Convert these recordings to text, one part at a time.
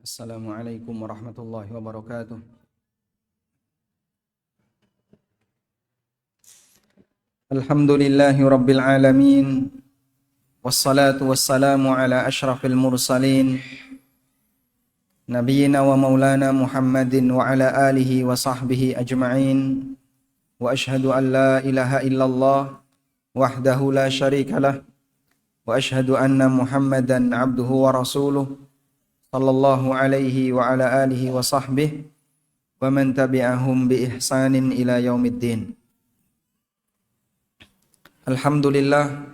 Assalamualaikum warahmatullahi wabarakatuh. Alhamdulillahi rabbil alamin. Wassalatu wassalamu ala ashrafil mursalin. Nabiyyina wa maulana Muhammadin wa ala alihi wa sahbihi ajma'in. Wa ashhadu an la ilaha illallah wahdahu la syarikalah. Wa ashhadu anna Muhammadan abduhu wa rasuluh. Sallallahu alaihi wa ala alihi wa sahbihi. Wa man tabi'ahum bi ihsanin ila yaumiddin. Alhamdulillah,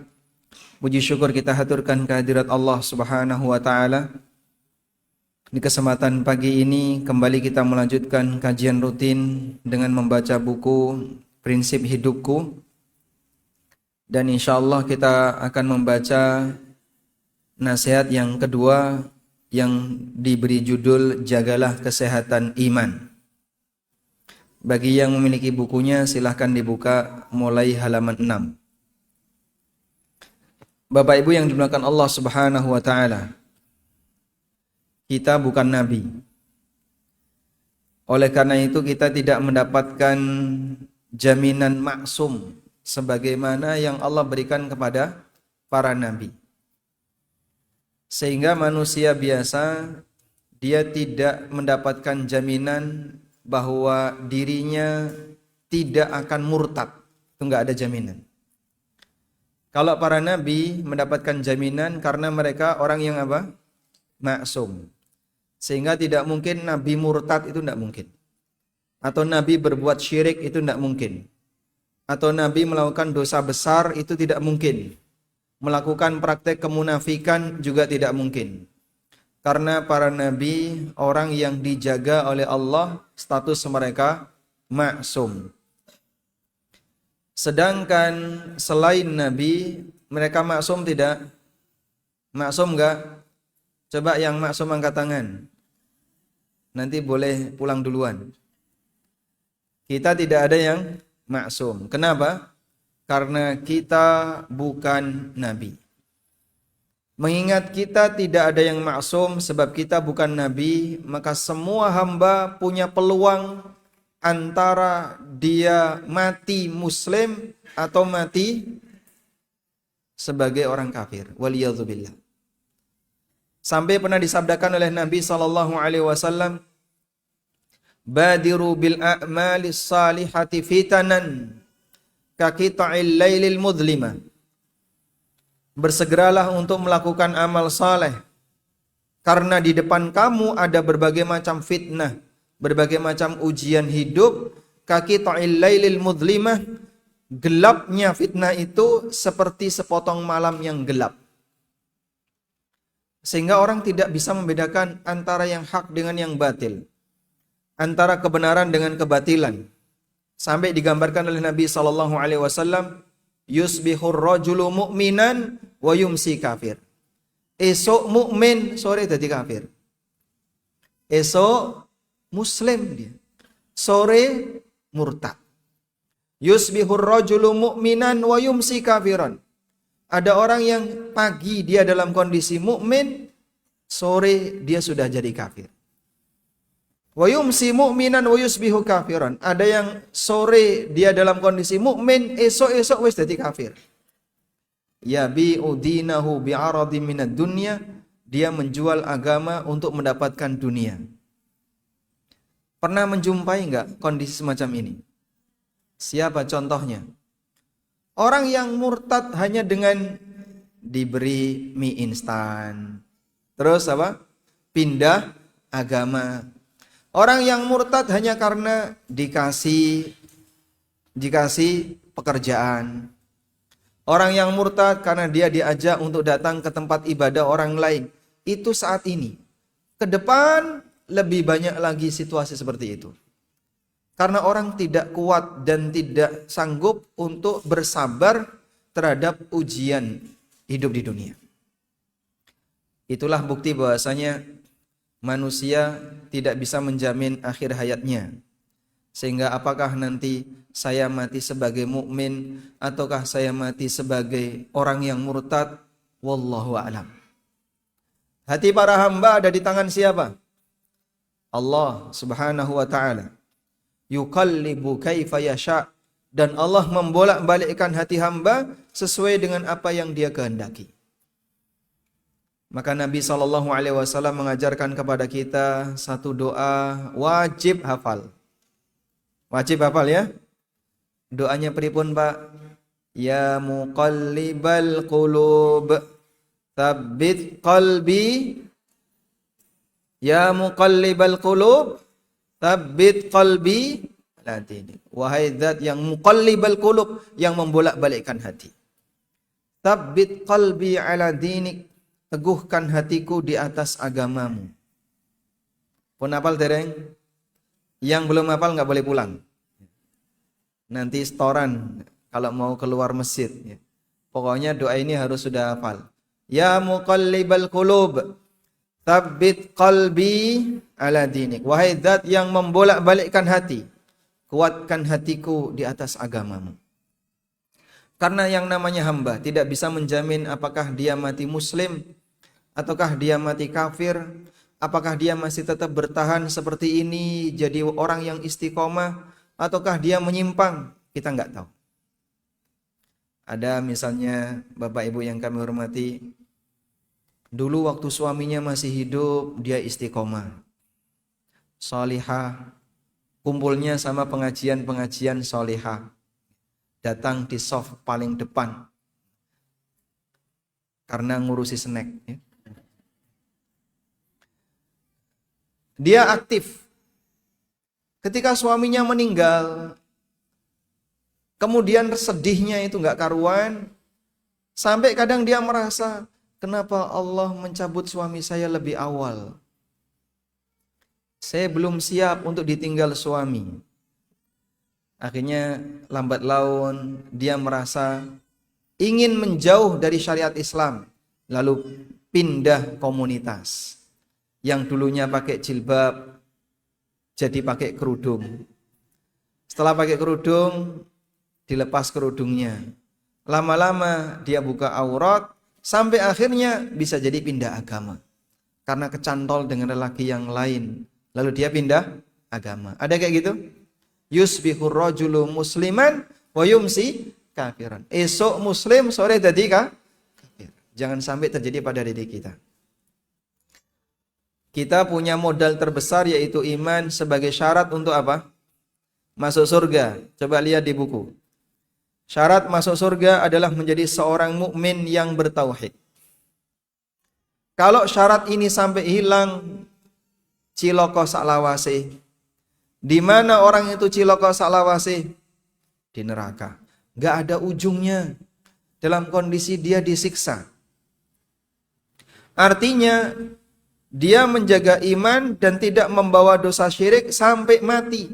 puji syukur kita haturkan kehadirat Allah Subhanahu wa taala. Di kesempatan pagi ini kembali kita melanjutkan kajian rutin dengan membaca buku Prinsip Hidupku. Dan insyaallah kita akan membaca nasihat yang kedua yang diberi judul Jagalah Kesehatan Iman. Bagi yang memiliki bukunya silahkan dibuka mulai halaman 6. Bapak Ibu yang dimuliakan Allah Subhanahu wa taala. Kita bukan nabi. Oleh karena itu kita tidak mendapatkan jaminan maksum sebagaimana yang Allah berikan kepada para nabi. Sehingga manusia biasa dia tidak mendapatkan jaminan bahwa dirinya tidak akan murtad. Itu enggak ada jaminan. Kalau para nabi mendapatkan jaminan karena mereka orang yang apa? Maksum. Sehingga tidak mungkin nabi murtad, itu tidak mungkin. Atau nabi berbuat syirik, itu tidak mungkin. Atau nabi melakukan dosa besar, itu tidak mungkin. Melakukan praktek kemunafikan juga tidak mungkin. Karena para nabi orang yang dijaga oleh Allah, status mereka maksum. Sedangkan selain Nabi, mereka maksum tidak? Maksum enggak? Coba yang maksum angkat tangan. Nanti boleh pulang duluan. Kita tidak ada yang maksum. Kenapa? Karena kita bukan Nabi. Mengingat kita tidak ada yang maksum sebab kita bukan Nabi, maka semua hamba punya peluang antara dia mati muslim atau mati sebagai orang kafir. Waliyadzubillah. Sampai pernah disabdakan oleh Nabi SAW, Badiru bil a'malis salihati fitanan kakita'il lailil mudlima. Bersegeralah untuk melakukan amal saleh, karena di depan kamu ada berbagai macam fitnah, berbagai macam ujian hidup. Kaki ta'il lailil mudlimah, gelapnya fitnah itu seperti sepotong malam yang gelap. Sehingga orang tidak bisa membedakan antara yang hak dengan yang batil, antara kebenaran dengan kebatilan. Sampai digambarkan oleh Nabi SAW, yusbihur rajulu mu'minan wa yumsi kafir. Esok mukmin, sore jadi kafir. Esok muslim dia, sore murtad. Yusbihur rajulu mu'minan wa yumsi kafiran. Ada orang yang pagi dia dalam kondisi mukmin, sore dia sudah jadi kafir. Wa yumsi mu'minan wa yusbihu kafiran. Ada yang sore dia dalam kondisi mukmin, esok-esok wis jadi kafir. Yabi'u dinahu bi'aradin minad dunya. Dia menjual agama untuk mendapatkan dunia. Pernah menjumpai enggak kondisi semacam ini? Siapa contohnya? Orang yang murtad hanya dengan diberi mie instan, terus apa? Pindah agama. Orang yang murtad hanya karena dikasih pekerjaan. Orang yang murtad karena dia diajak untuk datang ke tempat ibadah orang lain. Itu saat ini. Ke depan lebih banyak lagi situasi seperti itu. Karena orang tidak kuat dan tidak sanggup untuk bersabar terhadap ujian hidup di dunia. Itulah bukti bahwasanya manusia tidak bisa menjamin akhir hayatnya. Sehingga apakah nanti saya mati sebagai mukmin ataukah saya mati sebagai orang yang murtad? Wallahu a'lam. Hati para hamba ada di tangan siapa? Allah Subhanahu wa taala. Yuqallibu kaifa yasha, dan Allah membolak-balikkan hati hamba sesuai dengan apa yang Dia kehendaki. Maka Nabi SAW mengajarkan kepada kita satu doa wajib hafal. Wajib hafal ya. Doanya pripun Pak? Ya muqallibal qulub, tsabbit qalbi. Ya muqallibal qulub, tsabbit qalbi ala dinik. Wahai zat yang muqallibal qulub, yang membolak-balikkan hati. Tsabbit qalbi ala dinik. Teguhkan hatiku di atas agamamu. Pun hafal dereng? Yang belum hafal nggak boleh pulang. Nanti setoran kalau mau keluar masjid. Pokoknya doa ini harus sudah hafal. Ya muqallibal qulub, tsabbit qalbi ala dinik. Wahai zat yang membolak-balikkan hati, kuatkan hatiku di atas agamamu. Karena yang namanya hamba tidak bisa menjamin apakah dia mati muslim, ataukah dia mati kafir, apakah dia masih tetap bertahan seperti ini jadi orang yang istiqomah, ataukah dia menyimpang, kita nggak tahu. Ada misalnya Bapak Ibu yang kami hormati, dulu waktu suaminya masih hidup dia istiqomah, solihah, kumpulnya sama pengajian-pengajian solihah, datang di soft paling depan karena ngurusi snack. Dia aktif. Ketika suaminya meninggal, kemudian sedihnya itu nggak karuan, sampai kadang dia merasa, kenapa Allah mencabut suami saya lebih awal? Saya belum siap untuk ditinggal suami. Akhirnya lambat laun dia merasa ingin menjauh dari syariat Islam, lalu pindah komunitas. Yang dulunya pakai jilbab jadi pakai kerudung. Setelah pakai kerudung, dilepas kerudungnya. Lama-lama dia buka aurat, sampai akhirnya bisa jadi pindah agama. Karena kecantol dengan lelaki yang lain, lalu dia pindah agama. Ada kayak gitu? Yusbihur rajulu musliman wa yumsi kafiran. Esok muslim, sore jadi kafir. Jangan sampai terjadi pada diri kita. Kita punya modal terbesar yaitu iman sebagai syarat untuk apa? Masuk surga. Coba lihat di buku. Syarat masuk surga adalah menjadi seorang mukmin yang bertauhid. Kalau syarat ini sampai hilang, ciloko saklawase. Di mana orang itu ciloko saklawase? Di neraka. Gak ada ujungnya. Dalam kondisi dia disiksa. Artinya dia menjaga iman dan tidak membawa dosa syirik sampai mati.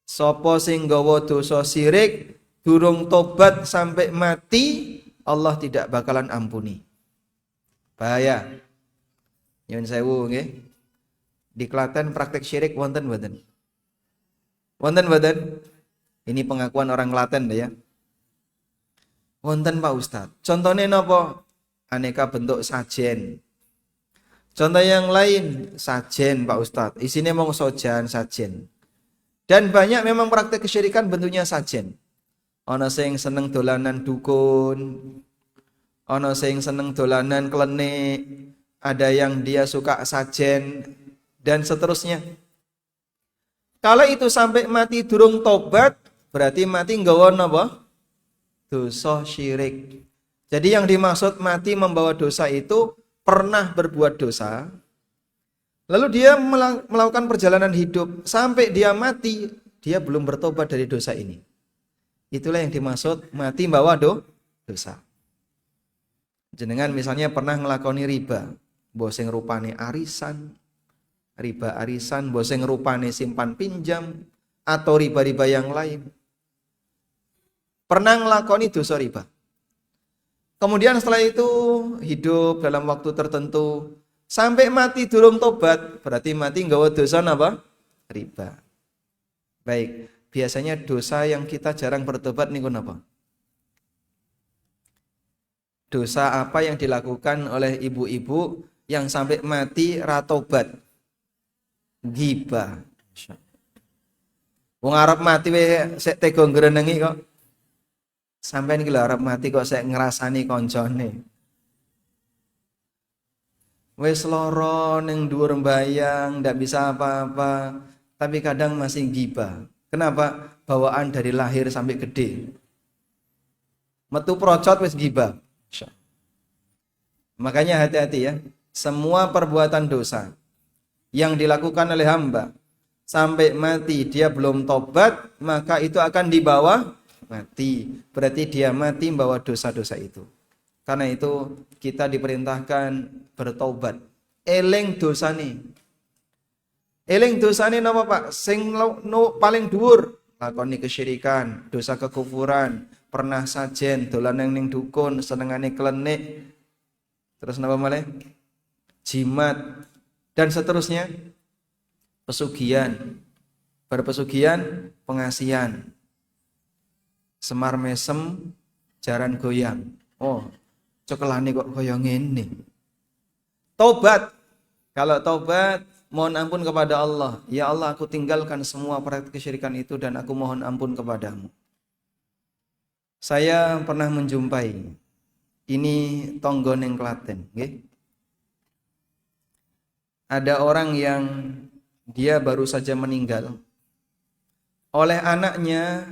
Sopo sing gawa dosa syirik durung tobat sampai mati, Allah tidak bakalan ampuni. Bahaya. Nyuwun sewu nggih. Di Klaten praktek syirik wonten mboten? Wonten mboten? Ini pengakuan orang Klaten ya. Wonten Pak Ustadz. Contohnya napa? Aneka bentuk sajen. Contoh yang lain, sajen Pak Ustadz. Isinya mau sojan, sajen. Dan banyak memang praktek kesyirikan bentuknya sajen. Ana sing seneng dolanan dukun, ana sing seneng dolanan klenik, ada yang dia suka sajen, dan seterusnya. Kalau itu sampai mati durung tobat, berarti mati nggawa napa? Dosa syirik. Jadi yang dimaksud mati membawa dosa itu pernah berbuat dosa, lalu dia melakukan perjalanan hidup sampai dia mati, dia belum bertobat dari dosa ini. Itulah yang dimaksud mati membawa dosa. Jenengan misalnya pernah ngelakoni riba, boseng rupane arisan, riba arisan, boseng rupane simpan pinjam, atau riba-riba yang lain. Pernah ngelakoni dosa riba. Kemudian setelah itu hidup dalam waktu tertentu sampai mati durung tobat, berarti mati nggawa dosa apa? Riba. Baik, biasanya dosa yang kita jarang bertobat niku napa? Dosa apa yang dilakukan oleh ibu-ibu yang sampai mati ra tobat? Ghibah. Wong arep mati wae sik tega ngrenengi kok. Sampeyan iki lho arep mati kok sik ngrasani koncone. Wis lara ning dhuwur mbayang, ndak bisa apa-apa, tapi kadang masih ghibah. Kenapa? Bawaan dari lahir sampai gede. Metu procot wis ghibah. Makanya hati-hati ya. Semua perbuatan dosa yang dilakukan oleh hamba sampai mati dia belum tobat, maka itu akan dibawa mati. Berarti dia mati membawa dosa-dosa itu. Karena itu kita diperintahkan bertobat. Eling dosane. Eling dosane napa Pak? Sing paling dhuwur, lakoni kesyirikan, dosa kekufuran, pernah sajen, dolan ning dukun, senengane klenik. Terus napa malih? Jimat dan seterusnya. Pesugihan, berpesugihan, pengasihan, semar mesem, jaran goyang. Oh, cokelane kok kaya ngene. Tobat. Kalau tobat, mohon ampun kepada Allah. Ya Allah, aku tinggalkan semua praktik kesyirikan itu dan aku mohon ampun kepadamu. Saya pernah menjumpai ini tonggo ning Klaten, nggih. Ada orang yang dia baru saja meninggal oleh anaknya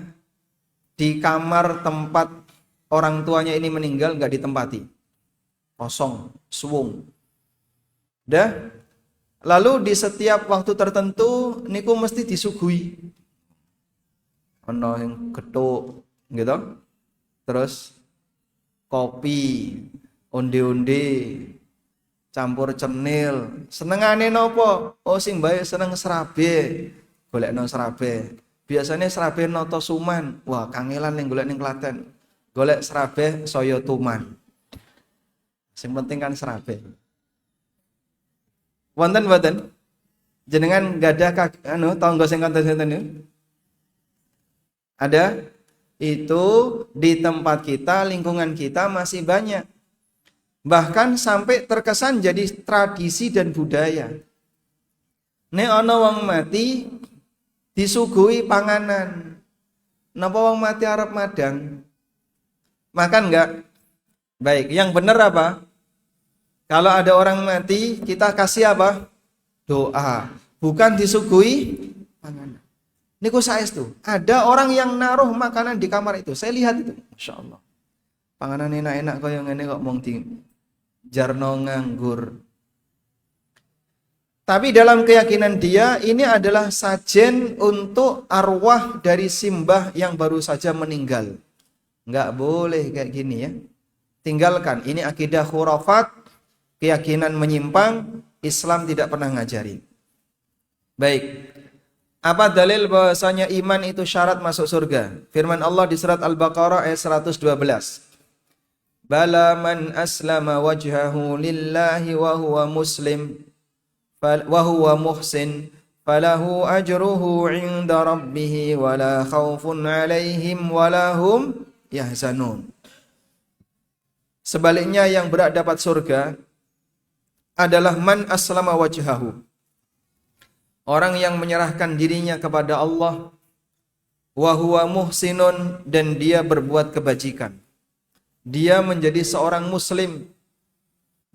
di kamar tempat orang tuanya ini meninggal nggak ditempati, kosong, suwung. Dah, lalu di setiap waktu tertentu niku mesti disuguhi, ono yang getuk, gitu, terus kopi, onde-onde, campur cenil. Senengane nopo? Oh sing bae seneng serabe. Golekno serabe. Biasanya serabe noto suman. Wah, kangelan ning golek ning Klaten. Golek serabe saya tuman. Sing penting kan serabe. Wonten mboten? Jenengan gadah tangga sing kanten niku? Ada? Itu di tempat kita, lingkungan kita masih banyak. Bahkan sampai terkesan jadi tradisi dan budaya. Nek ana wong mati disuguhi panganan. Napa wong mati arep madang? Makan enggak? Baik, yang benar apa? Kalau ada orang mati, kita kasih apa? Doa, bukan disuguhi panganan. Niku saestu. Ada orang yang naruh makanan di kamar itu. Saya lihat itu. Masyaallah. Panganan enak-enak kaya ngene kok mong jarno nganggur. Tapi dalam keyakinan dia ini adalah sajen untuk arwah dari simbah yang baru saja meninggal. Enggak boleh kayak gini ya. Tinggalkan, ini akidah khurafat, keyakinan menyimpang, Islam tidak pernah ngajari. Baik. Apa dalil bahwasanya iman itu syarat masuk surga? Firman Allah di surat Al-Baqarah ayat 112. Bala man aslama wajhahu lillahi wa huwa muslim wa huwa muhsin falahu ajruhu 'inda rabbih wa la khaufun 'alaihim wa la hum yahzanun. Sebaliknya yang berhak dapat surga adalah man aslama wajhahu. Orang yang menyerahkan dirinya kepada Allah wa huwa muhsinun dan dia berbuat kebajikan. Dia menjadi seorang muslim,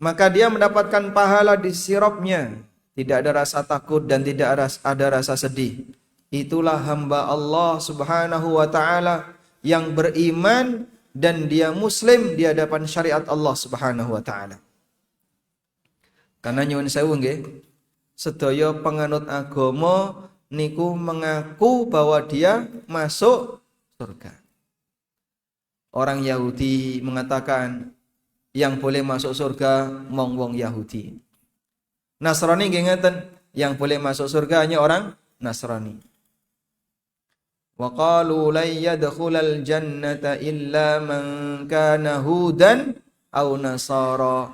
maka dia mendapatkan pahala di sisi Rabb-nya. Tidak ada rasa takut dan tidak ada rasa sedih. Itulah hamba Allah Subhanahu wa ta'ala yang beriman dan dia muslim di hadapan syariat Allah Subhanahu wa ta'ala. Karena nyuwun sewu nggih, sedaya penganut agama niku mengaku bahwa dia masuk surga. Orang Yahudi mengatakan yang boleh masuk surga wong Yahudi. Nasrani nggih ngeten, yang boleh masuk surga hanya orang Nasrani. Wa qalu la yadkhulal jannata illa man kana hudan aw nasara.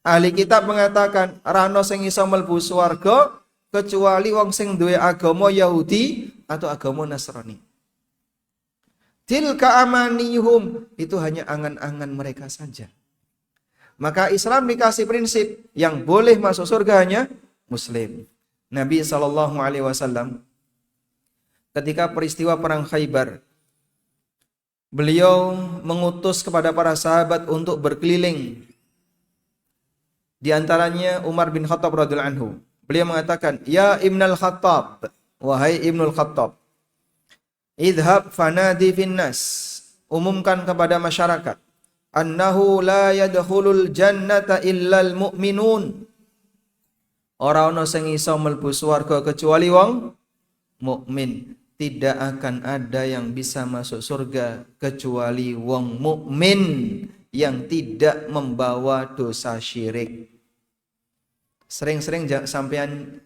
Ahli kitab mengatakan rano sing iso mlebu swarga kecuali wong sing duwe agama Yahudi atau agama Nasrani. Tilka amanihum, itu hanya angan-angan mereka saja. Maka Islam dikasih prinsip yang boleh masuk surga hanya muslim. Nabi SAW ketika peristiwa perang Khaybar, beliau mengutus kepada para sahabat untuk berkeliling. Di antaranya Umar bin Khattab radhiyallahu anhu. Beliau mengatakan, "Ya Ibnul Khattab, wahai Ibnul Khattab, idhab fanadi finnas, umumkan kepada masyarakat, annahu la yadkhulul jannata illal mu'minun." Ora ana sing iso mlebu swarga kecuali wong mukmin. Tidak akan ada yang bisa masuk surga kecuali wong mukmin yang tidak membawa dosa syirik. Sering-sering sampean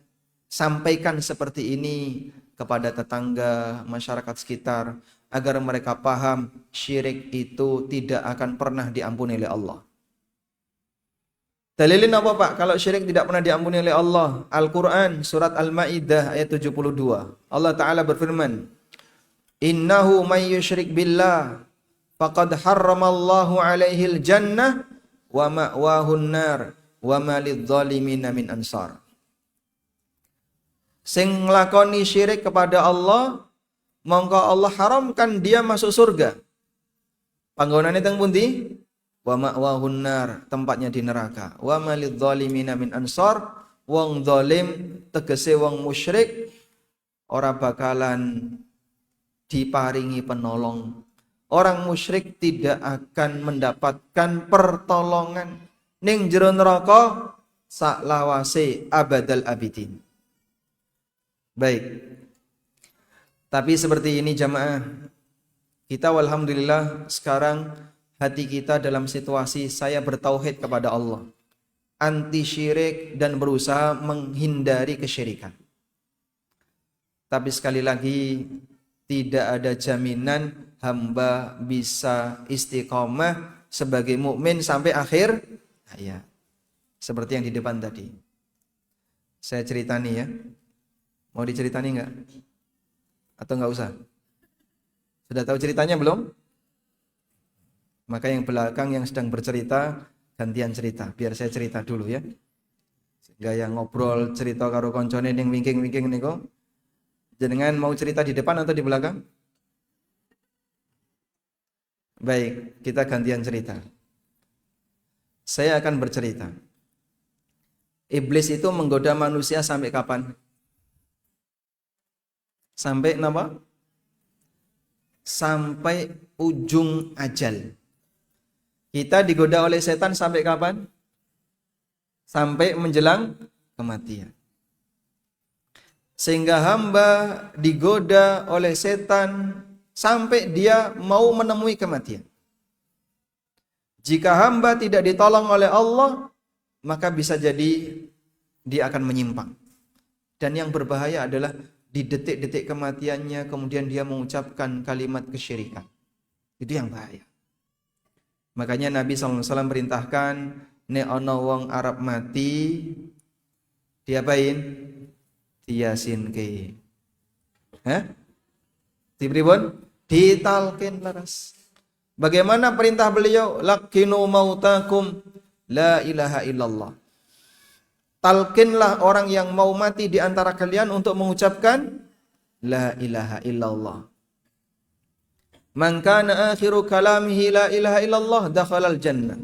sampaikan seperti ini kepada tetangga, masyarakat sekitar, agar mereka paham syirik itu tidak akan pernah diampuni oleh Allah. Dalilin apa Pak? Kalau syirik tidak pernah diampuni oleh Allah. Al-Quran surat Al-Ma'idah ayat 72. Allah Ta'ala berfirman, "Innahu may yushrik billah faqad harramallahu alaihil jannah wa ma'wahun nar wa ma lidzalimina min ansar." Sing nglakoni syirik kepada Allah, mongko Allah haramkan dia masuk surga. Panggonane teng pundi? Wa ma'wahun nar, tempatnya di neraka. Wa ma lidzalimina min ansar, wong zalim tegese wong musyrik ora bakalan diparingi penolong. Orang musyrik tidak akan mendapatkan pertolongan ning jero neraka saklawase abadal abidin. Baik. Tapi seperti ini jamaah, kita walhamdulillah sekarang hati kita dalam situasi saya bertauhid kepada Allah, anti syirik dan berusaha menghindari kesyirikan. Tapi sekali lagi tidak ada jaminan hamba bisa istiqomah sebagai mukmin sampai akhir hayat. Seperti yang di depan tadi. Saya ceritani ya. Mau diceritani enggak? Atau enggak usah? Sudah tahu ceritanya belum? Maka yang belakang yang sedang bercerita gantian cerita, biar saya cerita dulu ya. Sehingga yang ngobrol cerita karo koncone ning wingking-wingking niku, jenengan mau cerita di depan atau di belakang? Baik, kita gantian cerita. Saya akan bercerita. Iblis itu menggoda manusia sampai kapan? Sampai apa? Sampai ujung ajal. Kita digoda oleh setan sampai kapan? Sampai menjelang kematian. Sehingga hamba digoda oleh setan sampai dia mau menemui kematian. Jika hamba tidak ditolong oleh Allah, maka bisa jadi dia akan menyimpang. Dan yang berbahaya adalah di detik-detik kematiannya kemudian dia mengucapkan kalimat kesyirikan. Itu yang bahaya. Makanya Nabi SAW perintahkan, nek ana wong Arab mati, diapain? Diyasinke. Hah? Dipripun? Ditalkin laras. Bagaimana perintah beliau? Laqinu mautakum la ilaha illallah. Talkinlah orang yang mau mati di antara kalian untuk mengucapkan la ilaha illallah. Man kana akhiru kalamihi la ilaha illallah dakhalal jannah.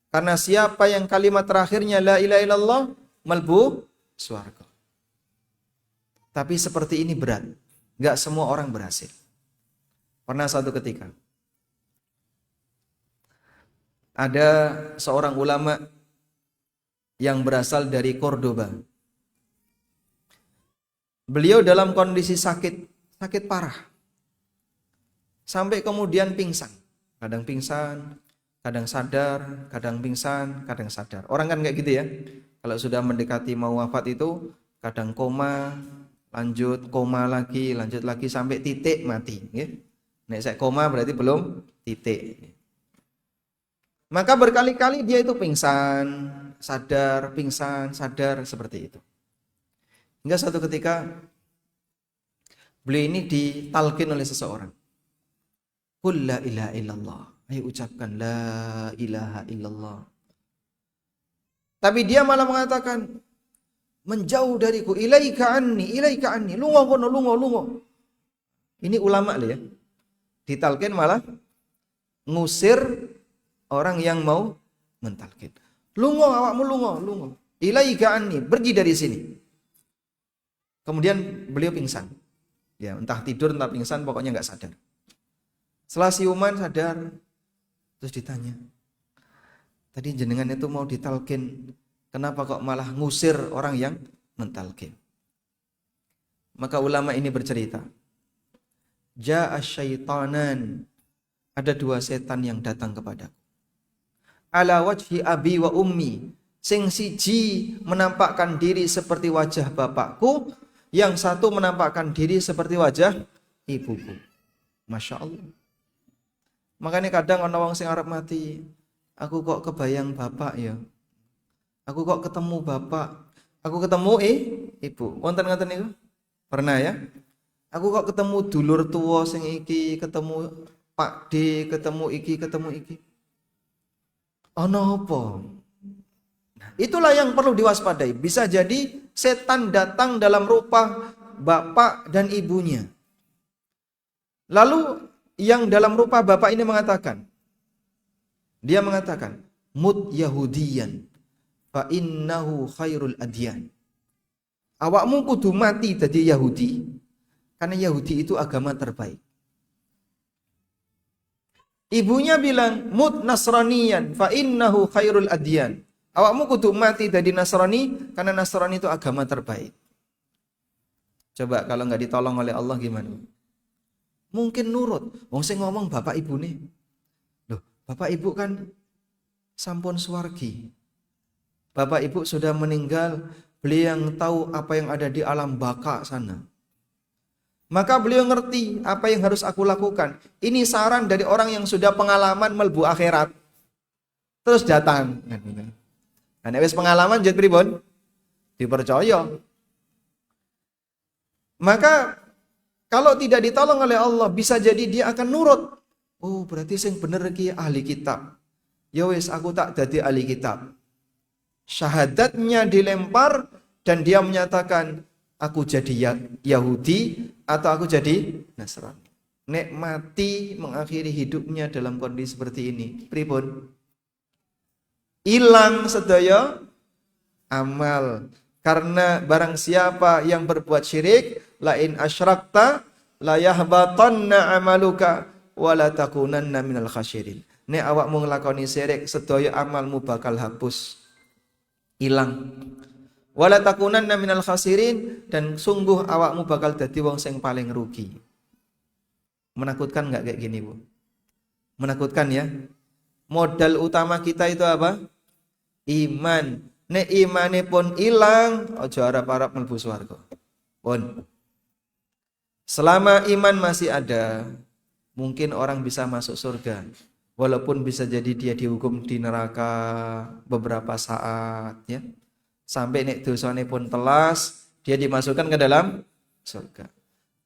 Karena siapa yang kalimat terakhirnya la ilaha illallah melbu surga. Tapi seperti ini berat. Enggak semua orang berhasil. Pernah satu ketika ada seorang ulama yang berasal dari Cordoba. Beliau dalam kondisi sakit parah. Sampai kemudian pingsan. Kadang pingsan, kadang sadar, kadang pingsan, kadang sadar. Orang kan kayak gitu ya. Kalau sudah mendekati mau wafat itu kadang koma, lanjut koma lagi, lanjut lagi sampai titik mati. Nek saya koma berarti belum titik. Maka berkali-kali dia itu pingsan, sadar, seperti itu. Hingga suatu ketika beliau ini ditalkin oleh seseorang. Qul la ilaha illallah. Ayo ucapkan la ilaha illallah. Tapi dia malah mengatakan, menjauh dariku, ilaika anni, lungo kono, lungo. Ini ulama ya. Ditalkin malah ngusir orang yang mau mentalkin. Lungo awakmu, lungo. Ilaika anni, pergi dari sini. Kemudian beliau pingsan. Ya, entah tidur entah pingsan, pokoknya nggak sadar. Setelah siuman sadar, terus ditanya, tadi jenengan itu mau ditalkin, kenapa kok malah ngusir orang yang mentalkin? Maka ulama ini bercerita, ja'a syaitanan, ada dua setan yang datang kepadaku. Ala wajhi abi wa ummi, sing siji menampakkan diri seperti wajah bapakku, yang satu menampakkan diri seperti wajah ibuku. Masya Allah. Makanya kadang orang wong sing arep mati, aku kok kebayang bapak ya. Aku kok ketemu bapak. Aku ketemu ibu. Wonten ngoten niku? Pernah ya? Aku kok ketemu dulur tua sing iki, ketemu Pak D, ketemu iki. Ono apa? Itulah yang perlu diwaspadai. Bisa jadi setan datang dalam rupa bapak dan ibunya. Lalu yang dalam rupa bapak ini mengatakan, dia mengatakan, mut Yahudiyan fa innahu khairul adyan. Awakmu kudu mati dadi Yahudi, karena Yahudi itu agama terbaik. Ibunya bilang, mut Nasraniyan fa innahu khairul adyan. Awakmu kudu mati dadi Nasrani, karena Nasrani itu agama terbaik. Coba kalau nggak ditolong oleh Allah gimana? Mungkin nurut. Wong sing ngomong bapak ibu nih. Loh, bapak ibu kan sampun suwargi. Bapak ibu sudah meninggal, beliau yang tahu apa yang ada di alam baka sana. Maka beliau ngerti apa yang harus aku lakukan. Ini saran dari orang yang sudah pengalaman melbu akhirat. Terus datang. Nah, wis pengalaman jet pripun? Dipercaya. Maka kalau tidak ditolong oleh Allah, bisa jadi dia akan nurut. Oh, berarti sing bener iki ahli kitab. Ya wis aku tak dadi ahli kitab. Syahadatnya dilempar dan dia menyatakan aku jadi Yahudi atau aku jadi Nasrani. Nek mati mengakhiri hidupnya dalam kondisi seperti ini, pripun? Hilang sedaya amal. Karena barang siapa yang berbuat syirik, la in asyrakta la yahbatanna amaluka wa la takunanna minal khasyirin. Nek awakmu nglakoni syirik, sedaya amalmu bakal hapus. Hilang. Wala takunanna minal khasirin, dan sungguh awakmu bakal dadi wong sing paling rugi. Menakutkan enggak kayak gini, Bu? Menakutkan ya? Modal utama kita itu apa? Iman. Nek imane pun hilang, aja harap-harap mlebu swarga. Pun. Selama iman masih ada, mungkin orang bisa masuk surga. Walaupun bisa jadi dia dihukum di neraka beberapa saat ya. Sampai nek dosane pun telas, dia dimasukkan ke dalam surga.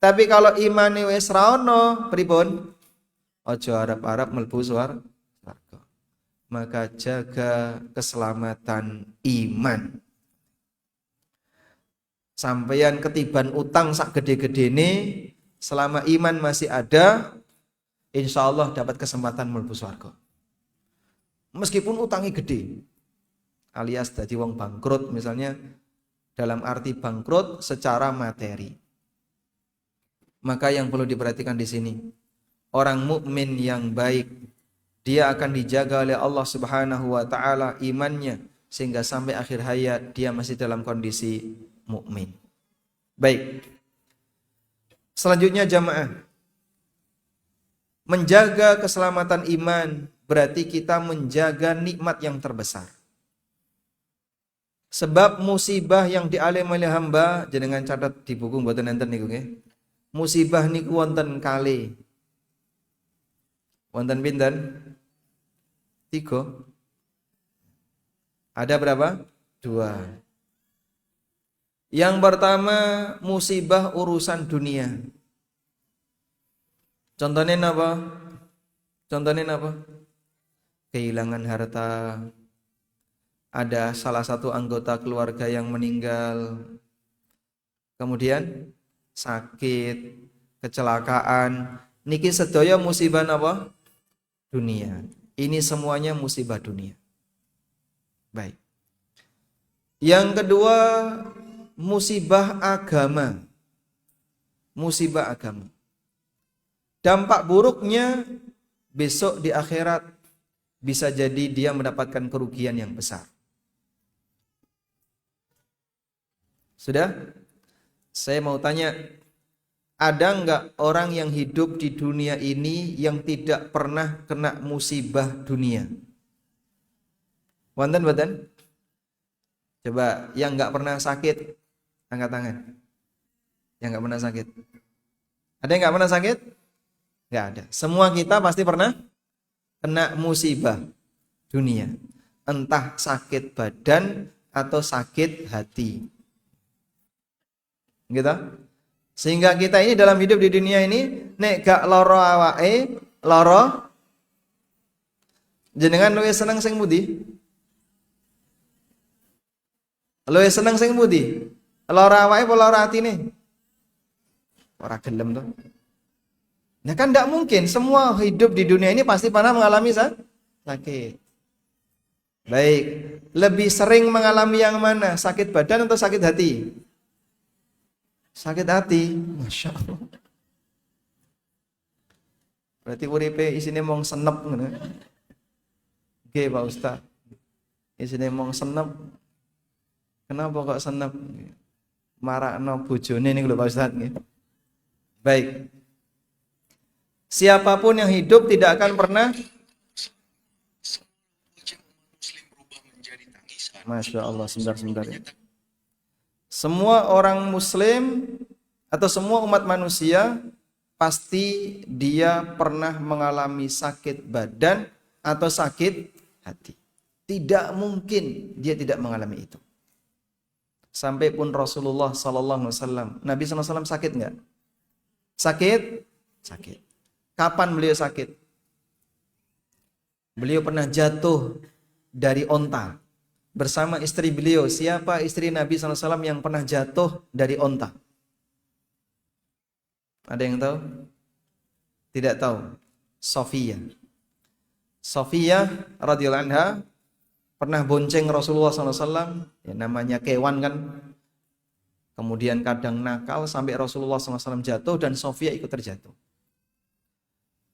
Tapi kalau imane wis ra ono, pripun? Aja harap-harap mlebu swarga. Maka jaga keselamatan iman. Sampeyan ketiban utang sak gede-gedene, selama iman masih ada, insya Allah dapat kesempatan mlebu swarga. Meskipun utangnya gede, alias dadi wong bangkrut misalnya, dalam arti bangkrut secara materi. Maka yang perlu diperhatikan di sini, orang mukmin yang baik, dia akan dijaga oleh Allah Subhanahu wa taala imannya sehingga sampai akhir hayat dia masih dalam kondisi mukmin. Baik. Selanjutnya jamaah, menjaga keselamatan iman berarti kita menjaga nikmat yang terbesar. Sebab musibah yang dialami oleh hamba, jenengan catat di buku mboten enten niku nggih. Musibah niku wonten kalih. Wonten pinten? 3. Ada berapa? 2. Yang pertama musibah urusan dunia. Contohnya apa? Kehilangan harta, ada salah satu anggota keluarga yang meninggal, kemudian sakit, kecelakaan, niki sedaya musibah apa? Dunia. Ini semuanya musibah dunia. Baik. Yang kedua, musibah agama. Musibah agama. Dampak buruknya besok di akhirat bisa jadi dia mendapatkan kerugian yang besar. Sudah? Saya mau tanya, ada enggak orang yang hidup di dunia ini yang tidak pernah kena musibah dunia? Wonten mboten? Coba yang enggak pernah sakit angkat tangan. Yang enggak pernah sakit. Ada yang enggak pernah sakit? Enggak ada. Semua kita pasti pernah kena musibah dunia. Entah sakit badan atau sakit hati. Gitu? Sehingga kita ini dalam hidup di dunia ini nek gak loro awake, loro jenengan luwih seneng sing pundi? Luwih seneng sing pundi? Loro awake apa loro atine? Ora gelem to. Nah kan tidak mungkin semua hidup di dunia ini pasti pernah mengalami sakit. Baik, lebih sering mengalami yang mana? Sakit badan atau sakit hati? Sakit hati, Masya Allah. Berarti uripe isine mong senep ngono. Nggih Pak Ustaz. Isine mong senep. Kenapa kok senep? Marakno bojone niku lho Pak Ustaz nggih. Baik. Siapapun yang hidup tidak akan pernah Masya Allah, sebentar ya. Semua orang muslim atau semua umat manusia pasti dia pernah mengalami sakit badan atau sakit hati. Tidak mungkin dia tidak mengalami itu. Sampai pun Rasulullah sallallahu alaihi wasallam, Nabi sallallahu alaihi wasallam sakit enggak? Sakit? Sakit. Kapan beliau sakit? Beliau pernah jatuh dari onta bersama istri beliau. Siapa istri Nabi SAW yang pernah jatuh dari onta? Ada yang tahu? Tidak tahu. Sofia. Sofia radhiyallahu anha pernah bonceng Rasulullah SAW. Ya, namanya kewan kan. Kemudian kadang nakal sampai Rasulullah SAW jatuh dan Sofia ikut terjatuh.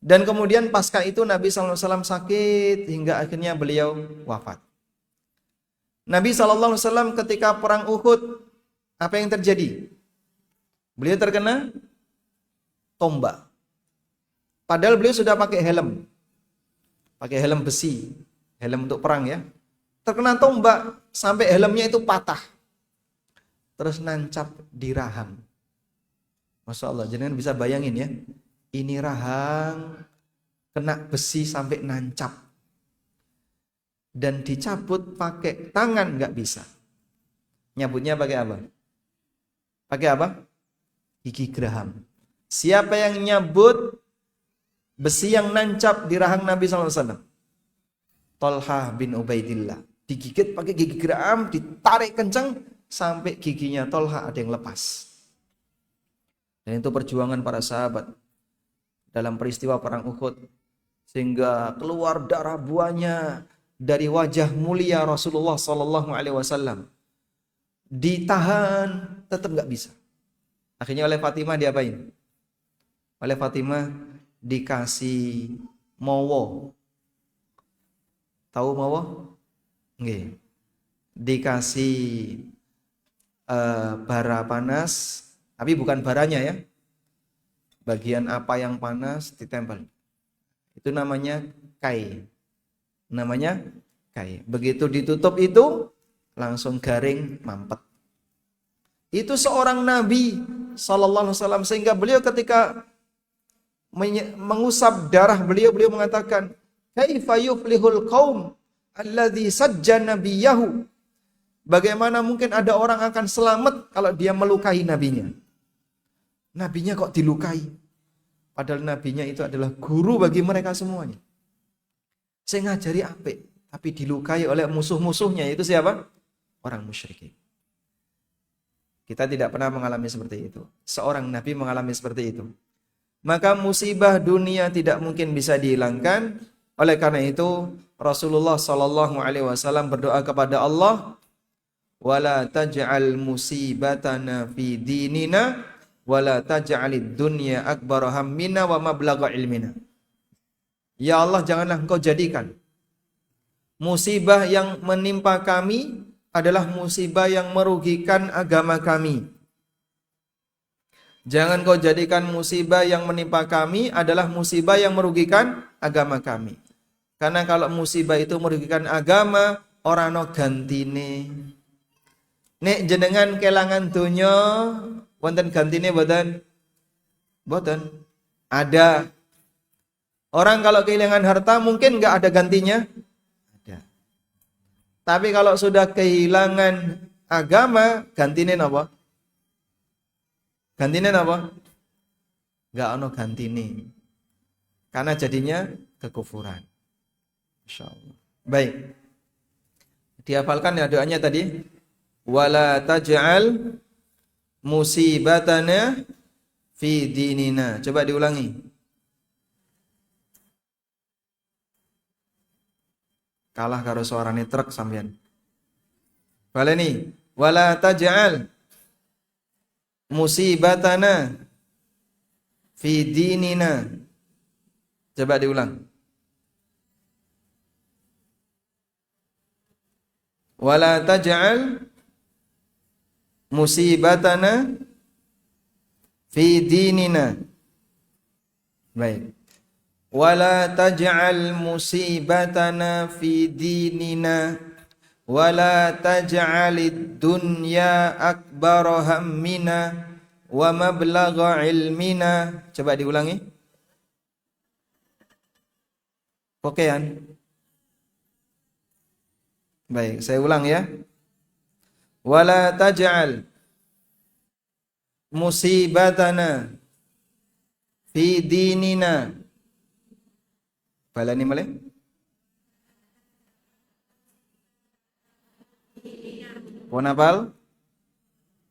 Dan kemudian pasca itu Nabi SAW sakit hingga akhirnya beliau wafat. Nabi SAW ketika perang Uhud, apa yang terjadi? Beliau terkena tombak. Padahal beliau sudah pakai helm. Pakai helm besi. Helm untuk perang ya. Terkena tombak sampai helmnya itu patah. Terus nancap di rahang. Masya Allah, jangan bisa bayangin ya. Ini rahang kena besi sampai nancap. Dan dicabut pakai tangan nggak bisa. Nyabutnya pakai apa? Pakai apa? Gigi geraham. Siapa yang nyabut besi yang nancap di rahang Nabi SAW? Tolhah bin Ubaidillah. Digigit pakai gigi geraham, ditarik kencang sampai giginya Tolhah ada yang lepas. Dan itu perjuangan para sahabat dalam peristiwa perang Uhud, sehingga keluar darah buahnya dari wajah mulia Rasulullah sallallahu alaihi wasallam. Ditahan, tetap nggak bisa. Akhirnya oleh Fatimah diapain? Oleh Fatimah dikasih mawa. Tahu mawa? Nggih. Dikasih bara panas, tapi bukan baranya ya. Bagian apa yang panas ditempel. Itu namanya kai. Namanya kai. Begitu ditutup itu langsung garing mampet. Itu seorang Nabi sallallahu alaihi wasallam, sehingga beliau ketika mengusap darah beliau mengatakan, "Kaifa yuflihul qaum alladzi sajja nabiyahu?" Bagaimana mungkin ada orang akan selamat kalau dia melukai nabinya? Nabinya kok dilukai? Padahal nabinya itu adalah guru bagi mereka semuanya. Saya ngajari apik, tapi dilukai oleh musuh-musuhnya, itu siapa? Orang musyrikin. Kita tidak pernah mengalami seperti itu. Seorang nabi mengalami seperti itu. Maka musibah dunia tidak mungkin bisa dihilangkan. Oleh karena itu Rasulullah sallallahu alaihi wasallam berdoa kepada Allah, wala taj'al musibatana fi dinina wala taj'alid dunya akbar hammina wa mablagha ilmina. Ya Allah, janganlah Engkau jadikan musibah yang menimpa kami adalah musibah yang merugikan agama kami. Jangan Kau jadikan musibah yang menimpa kami adalah musibah yang merugikan agama kami. Karena kalau musibah itu merugikan agama, orang no gantine. Nek jenengan kelangan donya, wonten gantine mboten? Mboten. Ada. Orang kalau kehilangan harta mungkin enggak ada gantinya? Ada. Tapi kalau sudah kehilangan agama, gantine apa? Gantine apa? Enggak ono gantine. Karena jadinya kekufuran. Insyaallah. Baik. Dihafalkan ya doanya tadi. Wala taj'al musibatana fi dinina. Coba diulangi. Kalah karo suarane truk sampean. Baleni. Wala taj'al musibatana fi dinina. Coba diulang. Wala taj'al musibatana fi dinina. Baik. Wala taj'al musibatana fi dinina wala taj'alid dunya akbar hammina wa mablagha ilmina. Coba diulangi. Okean. Baik, saya ulang ya. Wala taj'al musibatana fi dinina. Balani malih. Pun hafal?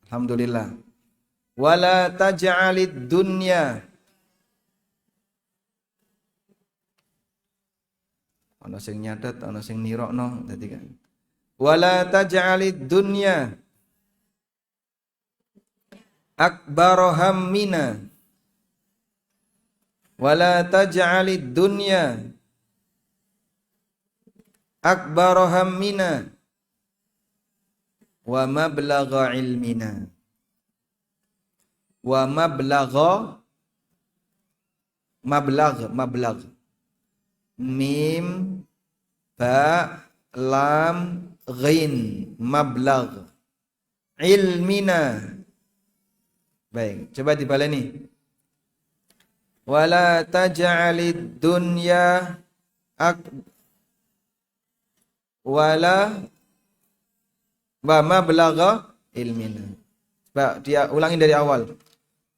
Alhamdulillah. Wala taj'alid dunya. Ana sing nyatet, ana sing nirokno dadi kan. Wala taj'alid dunya akbar hammina. Wala taj'alid dunya akbar hammina wa mablagha ilmina. Wa mablagha mablagh mim ba lam ghin mablagh ilmina. Baik, coba dibaleni. Wala taj'alid dunya wala wa mablagha ilmina. Coba dia ulangi dari awal.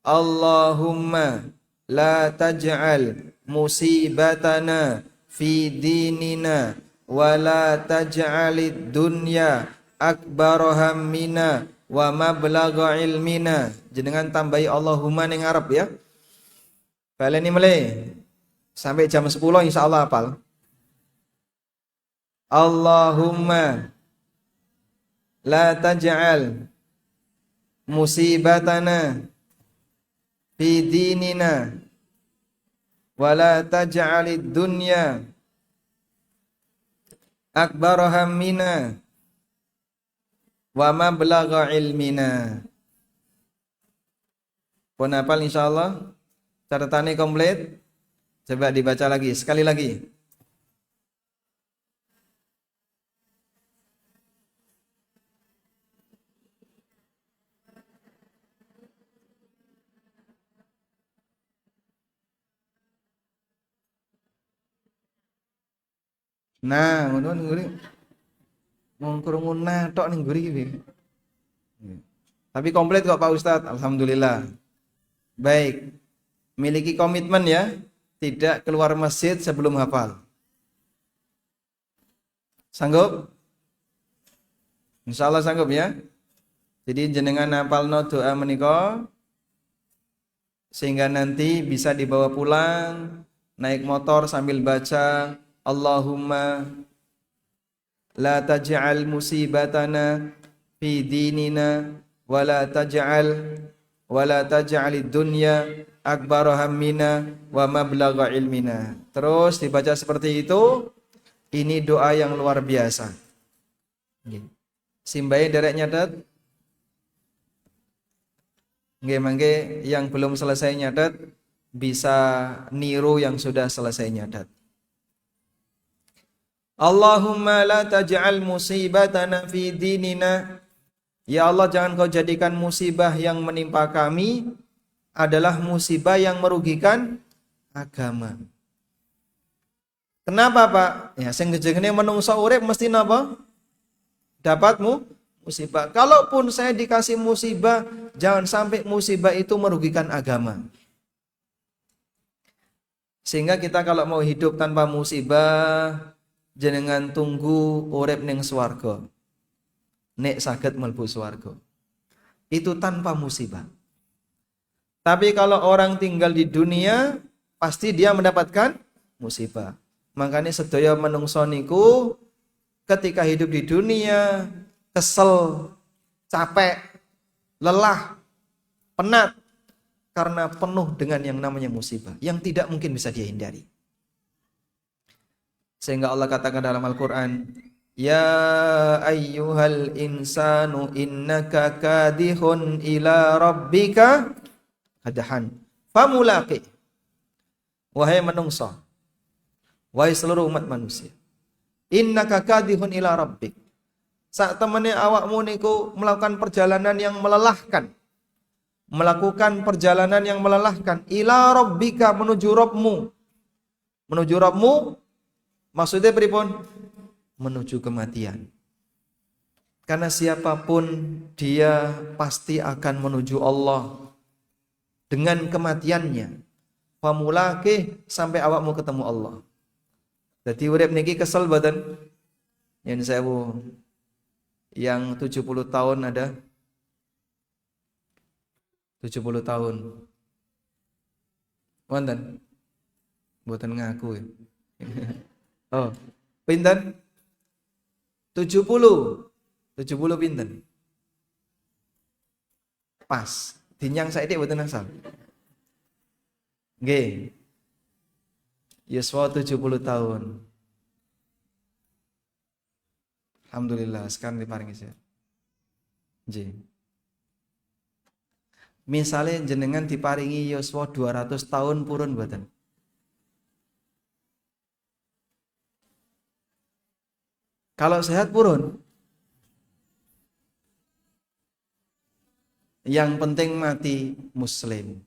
Allahumma la taj'al musibatana fi dinina wala taj'alid dunya akbar hammina wa mablagha ilmina. Jenengan tambahi Allahumma ning ngarep ya. Baleni mulai sampai jam 10 insyaallah hafal. Allahumma la taj'al musibatana fi dinina wala taj'alid dunya akbar hammina wa mablagha ilmina. Pun hafal insyaallah. Catatannya komplit. Coba dibaca lagi sekali lagi. Nah, ngono ngguri. Wong krungu tok ning ngguri iki. Tapi komplit kok Pak Ustadz, alhamdulillah. Baik. Miliki komitmen ya, tidak keluar masjid sebelum hafal. Sanggup? Insyaallah sanggup ya. Jadi jenengan hafalno doa menika sehingga nanti bisa dibawa pulang naik motor sambil baca Allahumma la taj'al musibatana fi dinina wala taj'alid dunya akbar hammina wa mablagha ilmina. Terus dibaca seperti itu. Ini doa yang luar biasa. Simbahe derek nyatet. Nggih mangke yang belum selesai nyatet bisa niru yang sudah selesai nyatet. Allahumma la taj'al musibatana fi dinina. Ya Allah, jangan kau jadikan musibah yang menimpa kami adalah musibah yang merugikan agama. Kenapa, Pak? Ya sing jenenge menungso urip mesti napa? Dapatmu musibah. Kalaupun saya dikasih musibah, jangan sampai musibah itu merugikan agama. Sehingga kita kalau mau hidup tanpa musibah, jenengan tunggu urip ning swarga. Nek saged mlebu swarga. Itu tanpa musibah. Tapi kalau orang tinggal di dunia, pasti dia mendapatkan musibah. Makanya sedaya menungso niku ketika hidup di dunia kesel, capek, lelah, penat karena penuh dengan yang namanya musibah yang tidak mungkin bisa dia hindari. Sehingga Allah katakan dalam Al-Qur'an, ya ayyuhal insanu innaka kadihun ila rabbika kadahan famulaqi. Wahai menungso, wahai seluruh umat manusia, innaka kadihun ila rabbik. Saat temene awakmu niku melakukan perjalanan yang melelahkan. Melakukan perjalanan yang melelahkan ila rabbika, menuju Rabbmu. Menuju Rabbmu maksudnya pripun? Menuju kematian. Karena siapapun dia pasti akan menuju Allah dengan kematiannya. Famulaqih, sampai awakmu ketemu Allah. Jadi urip niki kesel badan. Yen sewu yang 70 tahun ada 70 tahun. Wonten? Mboten ngaku ya. Oh, pinten? 70. 70 pinten? Pas. Dinyang saiki mboten asal. Nggih. Yuswa 70 tahun. Alhamdulillah, sekarang diparingi sehat. Nggih. Misale jenengan diparingi yuswa 200 tahun purun mboten? Kalau sehat purun. Yang penting mati muslim.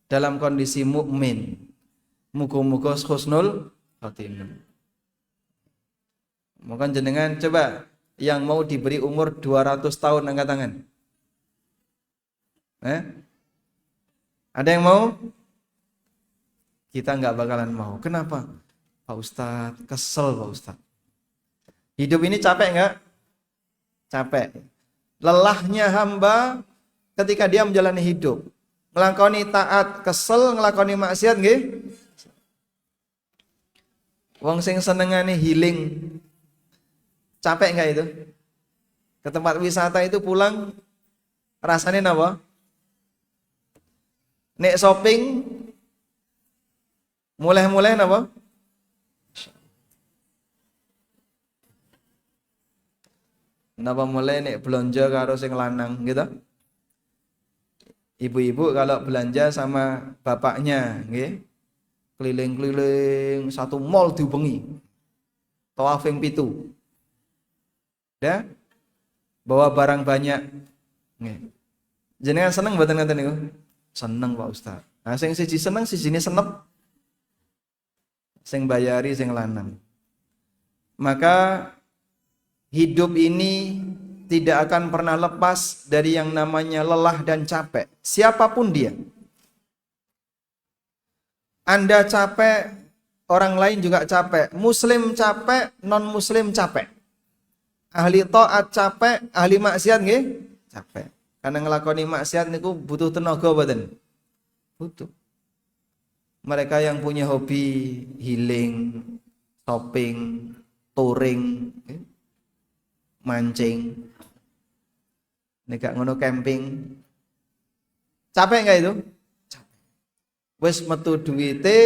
Dalam kondisi mukmin. Muga-muga husnul khotimah. Mungkin jenengan coba yang mau diberi umur 200 tahun angkat tangan. Ada yang mau? Kita nggak bakalan mau. Kenapa? Pak Ustadz, kesel Pak Ustadz. Hidup ini capek nggak? Capek. Lelahnya hamba ketika dia menjalani hidup. Ngelakoni taat, kesel, ngelakoni maksiat nggih? Wong sing senengane healing. Capek nggak itu? Ke tempat wisata itu pulang rasanya napa? Nek shopping mulai napa? Napa mulai nek belanja karo sing lanang gitu? Ibu-ibu kalau belanja sama bapaknya, nggih. Keliling-keliling satu mall diubengi. Tawafing pitu. Ya? Bawa barang banyak. Nggih. Jenengan seneng mboten ngoten niku? Seneng Pak Ustaz. Nah sing siji seneng sijine senep. Sing bayari sing lanang. Maka hidup ini tidak akan pernah lepas dari yang namanya lelah dan capek. Siapapun dia. Anda capek, orang lain juga capek. Muslim capek, non-muslim capek. Ahli taat capek, ahli maksiat nggih capek. Karena ngelakoni maksiat niku butuh tenaga mboten? Butuh. Mereka yang punya hobi healing, shopping, touring, mancing, nek ngono camping, capek nggak itu? Capek. Wes metu duwite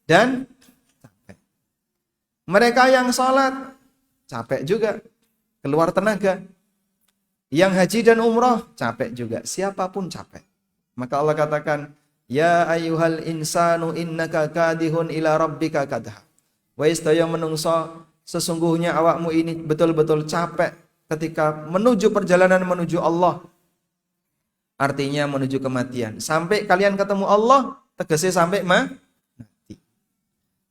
dan capek. Mereka yang sholat capek juga, keluar tenaga. Yang haji dan umroh capek juga, siapapun capek. Maka Allah katakan, ya ayyuhal insanu innaka kadihun ila rabbika kadha. Wa istaya menungso, sesungguhnya awakmu ini betul-betul capek ketika menuju perjalanan menuju Allah. Artinya menuju kematian. Sampai kalian ketemu Allah, tegese sampai mati.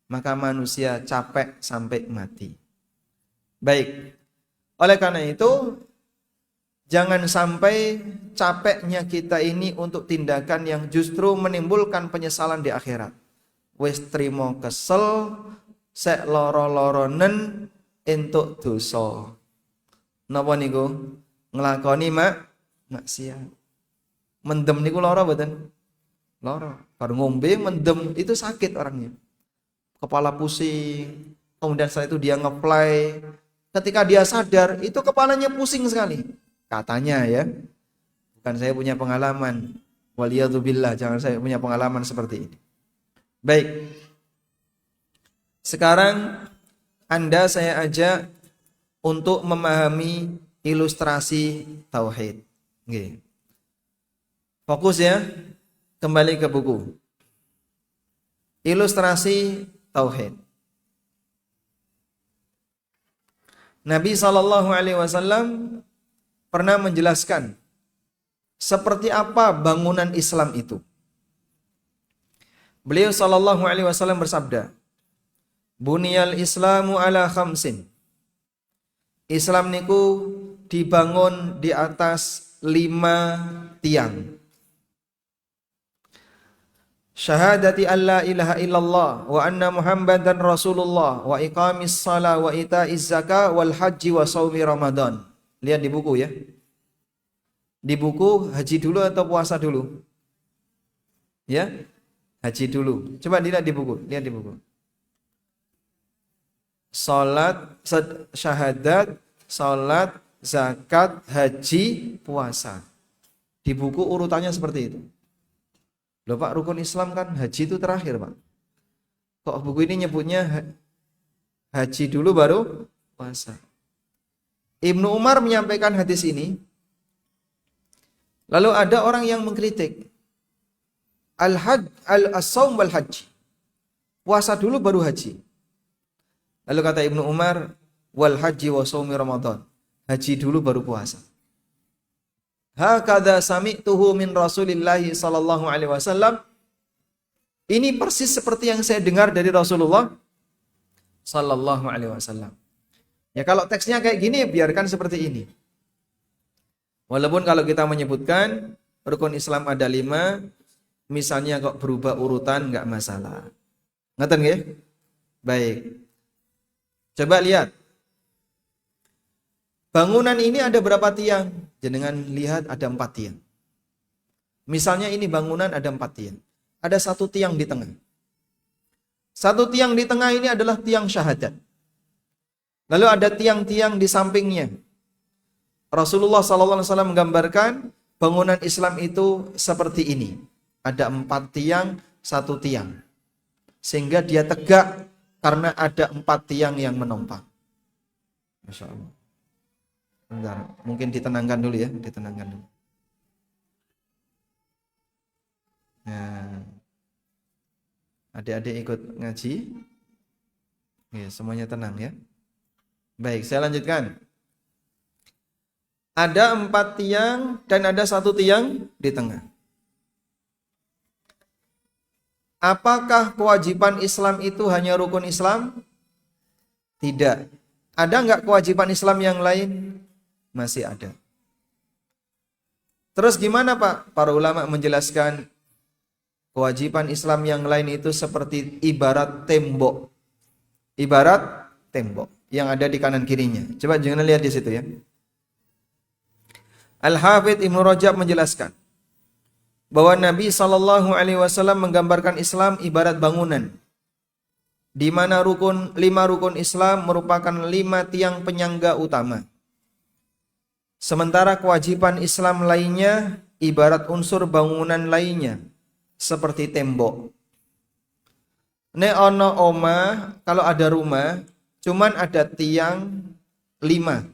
Maka manusia capek sampai mati. Baik. Oleh karena itu, jangan sampai capeknya kita ini untuk tindakan yang justru menimbulkan penyesalan di akhirat. Wis trimo kesel, sek loro-loronen entuk dosa. Napa niku? Nglakoni maksiat. Mendem niku lara mboten? Lara. Baru ngombe mendem itu sakit orangnya. Kepala pusing, kemudian setelah itu dia ngeplay. Ketika dia sadar, itu kepalanya pusing sekali. Katanya ya, bukan saya punya pengalaman. Waliyadzubillah, jangan saya punya pengalaman seperti ini. Baik. Sekarang Anda saya ajak untuk memahami ilustrasi tauhid. Oke. Fokus ya, kembali ke buku. Ilustrasi tauhid. Nabi SAW pernah menjelaskan seperti apa bangunan Islam itu. Beliau SAW bersabda, Buniyal Islamu ala khamsin. Islam niku dibangun di atas 5 tiang. Syahadati alla ilaha illallah wa anna Muhammadan Rasulullah wa iqamis shalah wa ita'iz zakah wal haji wa shaumi Ramadan. Lihat di buku ya. Di buku haji dulu atau puasa dulu? Ya? Haji dulu. Coba dilihat di buku, lihat di buku. Salat, syahadat, salat, zakat, haji, puasa. Di buku urutannya seperti itu. Loh Pak, rukun Islam kan haji itu terakhir Pak. Kok buku ini nyebutnya haji dulu baru puasa? Ibnu Umar menyampaikan hadis ini. Lalu ada orang yang mengkritik. Al-saum wal haji. Puasa dulu baru haji. Lalu kata Ibnu Umar, wal haji wa shaumi Ramadan. Haji dulu baru puasa. Hakadha sami'tuhu min Rasulillah sallallahu alaihi wasallam. Ini persis seperti yang saya dengar dari Rasulullah sallallahu alaihi wasallam. Ya kalau teksnya kayak gini biarkan seperti ini. Walaupun kalau kita menyebutkan rukun Islam ada 5, misalnya kok berubah urutan nggak masalah. Ngeten nggih? Baik. Coba lihat. Bangunan ini ada berapa tiang? Jenengan lihat ada 4 tiang. Misalnya ini bangunan ada 4 tiang. Ada 1 tiang di tengah. 1 tiang di tengah ini adalah tiang syahadat. Lalu ada tiang-tiang di sampingnya. Rasulullah SAW menggambarkan bangunan Islam itu seperti ini. Ada 4 tiang, 1 tiang. Sehingga dia tegak karena ada 4 tiang yang menopang. Masya Allah. Bentar, mungkin ditenangkan dulu ya, ditenangkan dulu. Nah, adik-adik ikut ngaji. Ya, semuanya tenang ya. Baik, saya lanjutkan. Ada 4 tiang dan ada 1 tiang di tengah. Apakah kewajiban Islam itu hanya rukun Islam? Tidak. Ada enggak kewajiban Islam yang lain? Masih ada. Terus gimana Pak? Para ulama menjelaskan Kewajiban Islam yang lain itu seperti ibarat tembok. Ibarat tembok yang ada di kanan kirinya. Coba jangan lihat di situ ya. Al-Hafidz Ibnu Rajab menjelaskan bahwa Nabi Shallallahu Alaihi Wasallam menggambarkan Islam ibarat bangunan, di mana lima rukun Islam merupakan 5 tiang penyangga utama. Sementara kewajiban Islam lainnya ibarat unsur bangunan lainnya, seperti tembok. Nek ono omah, kalau ada rumah, cuman ada tiang 5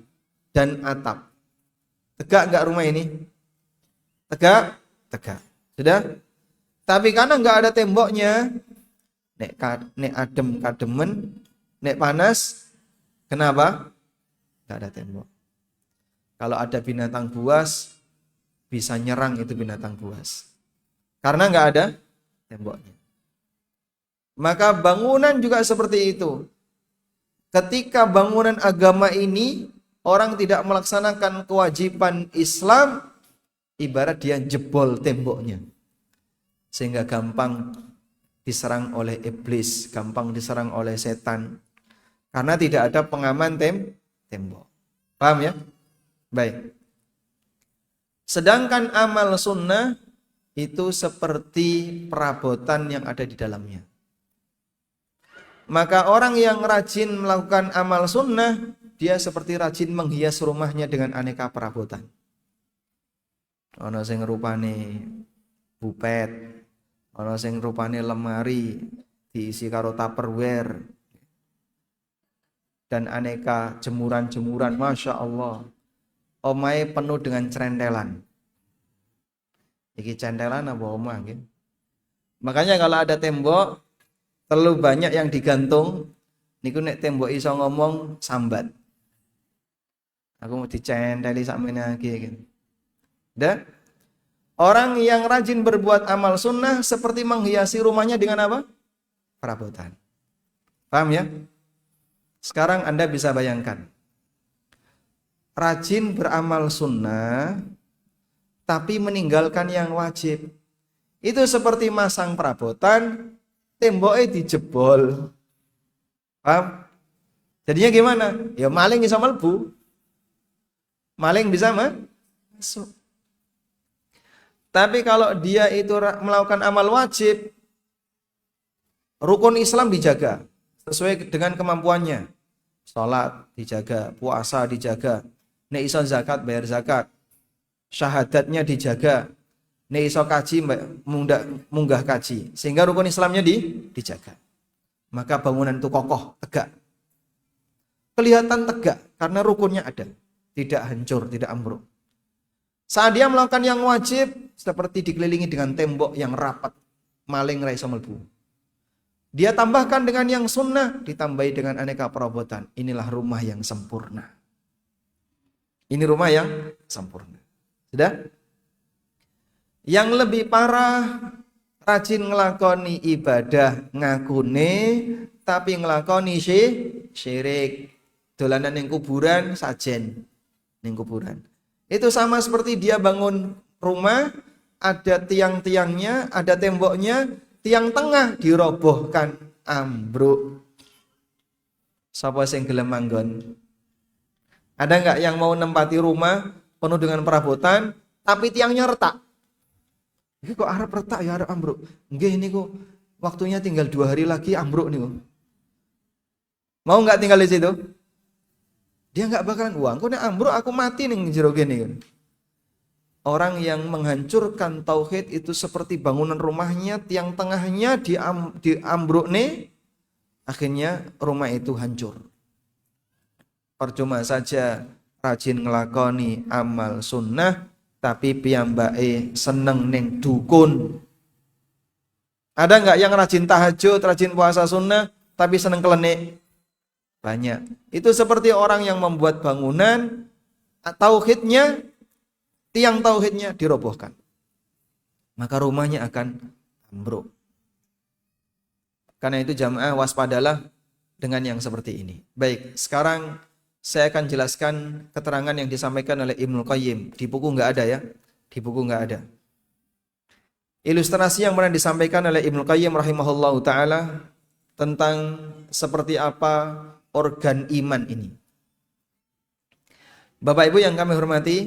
dan atap. Tegak enggak rumah ini? Tegak? Tegak. Sudah? Tapi karena enggak ada temboknya, nek adem kademen, nek panas, kenapa? Enggak ada tembok. Kalau ada binatang buas, bisa nyerang itu binatang buas. Karena enggak ada temboknya. Maka bangunan juga seperti itu. Ketika bangunan agama ini orang tidak melaksanakan kewajiban Islam, ibarat dia jebol temboknya. Sehingga gampang diserang oleh iblis, gampang diserang oleh setan. Karena tidak ada pengaman tembok. Paham ya? Baik. Sedangkan amal sunnah itu seperti perabotan yang ada di dalamnya. Maka orang yang rajin melakukan amal sunnah, dia seperti rajin menghias rumahnya dengan aneka perabotan. Ono sing rupane bupet, ono sing rupane lemari diisi karo tupperware, dan aneka jemuran-jemuran, masya Allah. Omahe penuh dengan cerentelan. Iki centelan apa omah gitu. Makanya kalau ada tembok terlalu banyak yang digantung, niku nek tembok iso ngomong sambat. Aku mau dicenteli sakmene lagi gitu. Dah? Orang yang rajin berbuat amal sunnah seperti menghiasi rumahnya dengan apa? Perabotan. Paham ya? Sekarang Anda bisa bayangkan. Rajin beramal sunnah tapi meninggalkan yang wajib. Itu seperti masang perabotan, temboknya dijebol. Paham? Jadinya gimana? Ya maling bisa mlebu. Maling bisa masuk. Tapi kalau dia itu melakukan amal wajib, rukun Islam dijaga sesuai dengan kemampuannya. Salat dijaga, puasa dijaga, nek iso zakat bayar zakat, syahadatnya dijaga, nek iso kaji munggah kaji, sehingga rukun Islamnya dijaga. Maka bangunan itu kokoh, tegak. Kelihatan tegak karena rukunnya ada, tidak hancur, tidak ambruk. Saat dia melakukan yang wajib, seperti dikelilingi dengan tembok yang rapat, maling ra iso mlebu. Dia tambahkan dengan yang sunnah, ditambahi dengan aneka perabotan. Inilah rumah yang sempurna. Ini rumah yang sempurna. Sudah? Yang lebih parah, rajin ngelakoni ibadah ngakune, tapi ngelakoni syirik. Dolanan yang kuburan, sajen yang kuburan. Itu sama seperti dia bangun rumah, ada tiang-tiangnya, ada temboknya, tiang tengah dirobohkan, ambruk. Sapa sing gelem manggon? Ada enggak yang mau nempati rumah penuh dengan perabotan, tapi tiangnya retak? Ini kok arep retak ya arep ambruk. Nggih niku waktunya tinggal 2 hari lagi ambruk niku. Mau enggak tinggal di situ? Dia enggak bakalan uang. Kok nek ambruk aku mati ning jero kene. Orang yang menghancurkan tauhid itu seperti bangunan rumahnya, tiang tengahnya diambruk nih, akhirnya rumah itu hancur. Percuma saja rajin ngelakoni amal sunnah, tapi piyambake seneng ning dukun. Ada enggak yang rajin tahajud, rajin puasa sunnah, tapi seneng klenik? Banyak. Itu seperti orang yang membuat bangunan, tauhidnya, tiang tauhidnya dirobohkan. Maka rumahnya akan ambruk. Karena itu jamaah waspadalah dengan yang seperti ini. Baik, sekarang saya akan jelaskan keterangan yang disampaikan oleh Ibnu Qayyim. Di buku enggak ada ya. Di buku enggak ada. ilustrasi yang pernah disampaikan oleh Ibnu Qayyim rahimahullahu taala tentang seperti apa organ iman ini. Bapak Ibu yang kami hormati,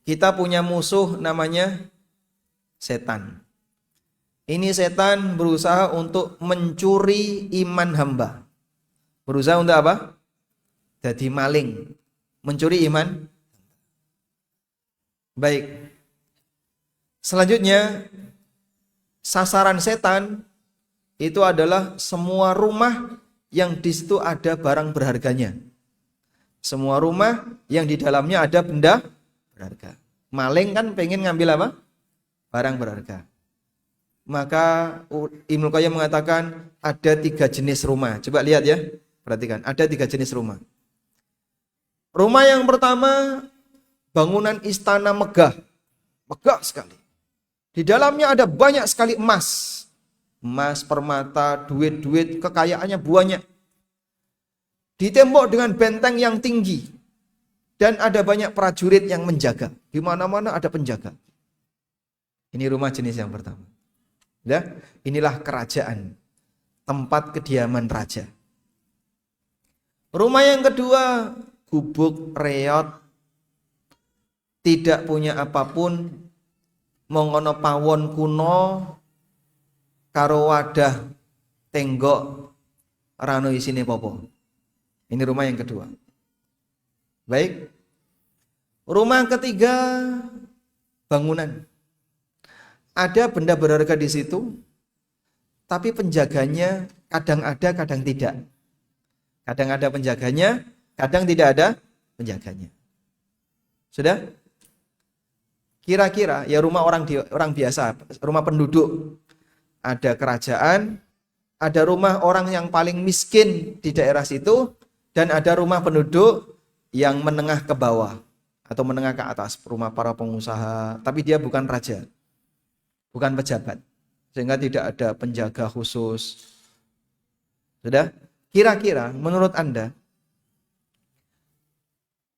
kita punya musuh namanya setan. Ini setan berusaha untuk mencuri iman hamba. Berusaha untuk apa? Jadi maling, mencuri iman. Baik. Selanjutnya, sasaran setan itu adalah semua rumah yang di situ ada barang berharganya. Semua rumah yang di dalamnya ada benda berharga. Maling kan pengen ngambil apa? Barang berharga. Maka Ibnu Qayyim mengatakan ada 3 jenis rumah. Coba lihat ya, perhatikan. Ada 3 jenis rumah. Rumah yang pertama, bangunan istana megah. Megah sekali. Di dalamnya ada banyak sekali emas. Emas, permata, duit-duit, kekayaannya banyak. Ditembok dengan benteng yang tinggi. Dan ada banyak prajurit yang menjaga. Di mana-mana ada penjaga. Ini rumah jenis yang pertama. Ya, inilah kerajaan, tempat kediaman raja. Rumah yang kedua, gubuk reot, tidak punya apapun, mongono pawon kuno, karo wadah tenggok, rano isine popo. Ini rumah yang kedua. Baik. Rumah ketiga, bangunan. Ada benda berharga di situ, tapi penjaganya kadang ada, kadang tidak. Kadang ada penjaganya, kadang tidak ada penjaganya. Sudah? Kira-kira ya rumah orang biasa, rumah penduduk. Ada kerajaan, ada rumah orang yang paling miskin di daerah situ, dan ada rumah penduduk yang menengah ke bawah atau menengah ke atas, rumah para pengusaha, tapi dia bukan raja. Bukan pejabat, sehingga tidak ada penjaga khusus. Sudah? Kira-kira menurut Anda,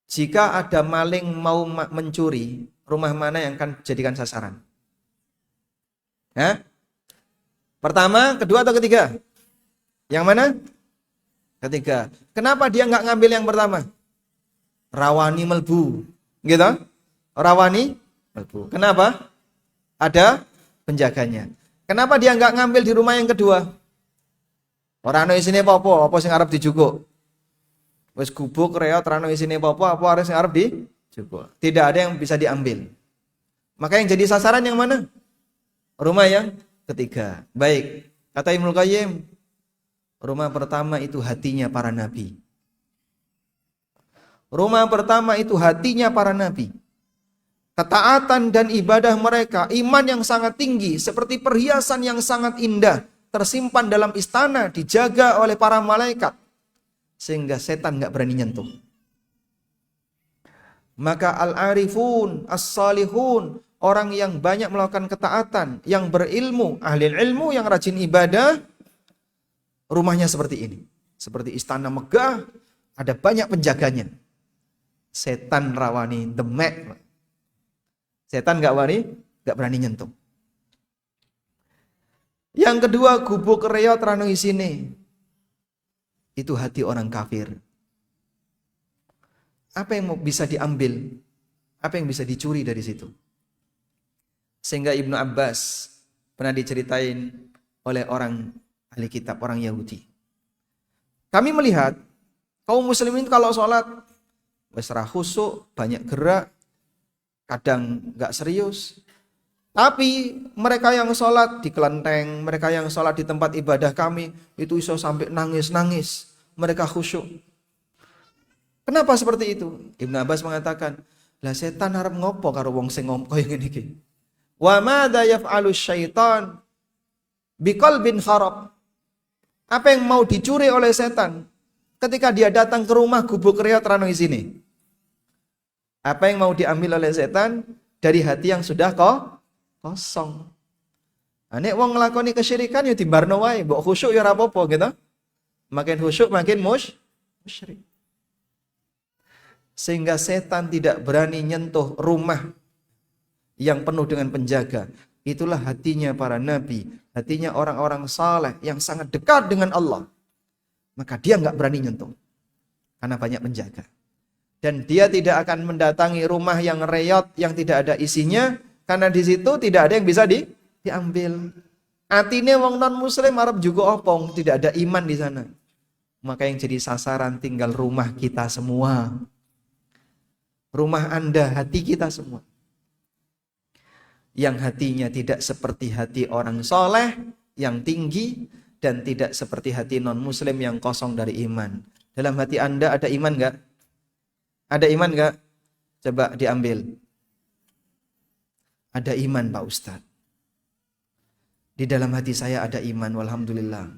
jika ada maling mau mencuri, rumah mana yang akan dijadikan sasaran? Pertama, kedua atau ketiga? Yang mana? Ketiga. Kenapa dia nggak ngambil yang pertama? Rawani melbu, gitu? Rawani melbu. Kenapa? Ada penjaganya. Kenapa dia nggak ngambil di rumah yang kedua? Orang isine apa sing arep dijukuk. Wis gubuk reot rano isine apa harus sing arep dijukuk. Tidak ada yang bisa diambil. Maka yang jadi sasaran yang mana? Rumah yang ketiga. Baik, kata Ibnu Qayyim, rumah pertama itu hatinya para nabi. Rumah pertama itu hatinya para nabi. Ketaatan dan ibadah mereka, iman yang sangat tinggi, seperti perhiasan yang sangat indah, tersimpan dalam istana, dijaga oleh para malaikat, sehingga setan gak berani nyentuh. Maka al-arifun, as-salihun, orang yang banyak melakukan ketaatan, yang berilmu, ahli ilmu, yang rajin ibadah, rumahnya seperti ini. Seperti istana megah, ada banyak penjaganya. Setan rawani demek. Setan gak berani nyentuh. Yang kedua, gubuk reot rano isine. Itu hati orang kafir. Apa yang bisa diambil? Apa yang bisa dicuri dari situ? Sehingga Ibnu Abbas pernah diceritain oleh orang ahli kitab, orang Yahudi. Kami melihat kaum muslimin kalau sholat wes ra khusyuk, banyak gerak, kadang nggak serius. Tapi mereka yang sholat di kelenteng, mereka yang sholat di tempat ibadah kami, itu iso sampai nangis-nangis. Mereka khusyuk. Kenapa seperti itu? Ibnu Abbas mengatakan, lah setan harap ngopo karo wong sing ngompo yang ini. Wa madza yaf'alu syaitan biqalbin kharab. Apa yang mau dicuri oleh setan ketika dia datang ke rumah gubuk reot rano isine? Apa yang mau diambil oleh setan dari hati yang sudah kosong. Nek wong nglakoni kesyirikan ya dibarno wae, mbok khusyuk ya ora apa-apa gitu. Makin khusyuk makin musyrik. Sehingga setan tidak berani nyentuh rumah yang penuh dengan penjaga. Itulah hatinya para nabi, hatinya orang-orang saleh yang sangat dekat dengan Allah. Maka dia nggak berani nyentuh karena banyak penjaga. Dan dia tidak akan mendatangi rumah yang reyot, yang tidak ada isinya, karena di situ tidak ada yang bisa diambil. Atine wong non muslim Arab juga opong, tidak ada iman di sana. Maka yang jadi sasaran tinggal rumah kita semua. Rumah Anda, hati kita semua. Yang hatinya tidak seperti hati orang soleh yang tinggi, dan tidak seperti hati non muslim yang kosong dari iman. Dalam hati Anda ada iman gak? Ada iman gak? Coba diambil. Ada iman Pak Ustadz. Di dalam hati saya ada iman, walhamdulillah.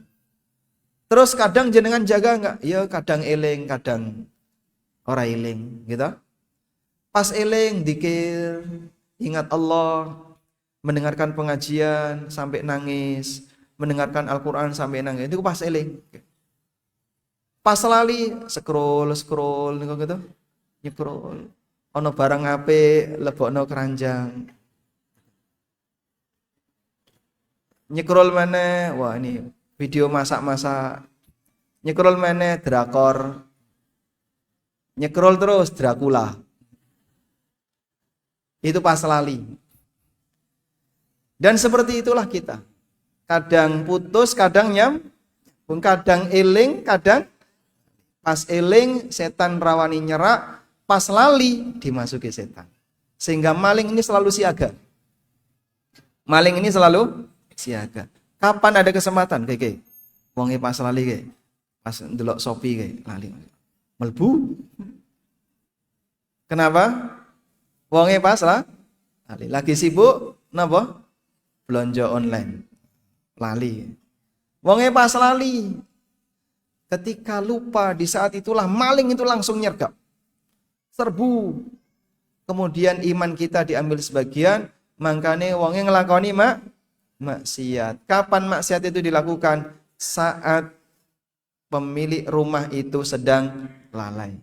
Terus kadang jenengan jaga gak? Ya kadang eling, kadang ora eling gitu. Pas eling, dikir, ingat Allah, mendengarkan pengajian sampai nangis, mendengarkan Al-Quran sampai nangis, itu pas eling. Pas lali, scroll gitu, nyekrol. Ono barang apik, lebokno keranjang. Nyekrol mana? Wah ini video masak-masak. Nyekrol mana? Drakor. Nyekrol terus Dracula. Itu pas lali. Dan seperti itulah kita. Kadang putus, kadang kadang eling, kadang pas eling setan rawani nyerak, pas lali dimasuki setan. Sehingga maling ini selalu siaga. Maling ini selalu siaga. Kapan ada kesempatan kayak wonge pas lali kayak pas ndelok Shopee kayak lali. Melbu. Kenapa? Wonge pas lah lagi sibuk napa? Belanja online. Lali. Wonge pas lali. Ketika lupa di saat itulah maling itu langsung nyergap. Serbu. Kemudian iman kita diambil sebagian, makanya wonge ngelakoni maksiat. Kapan maksiat itu dilakukan? Saat pemilik rumah itu sedang lalai.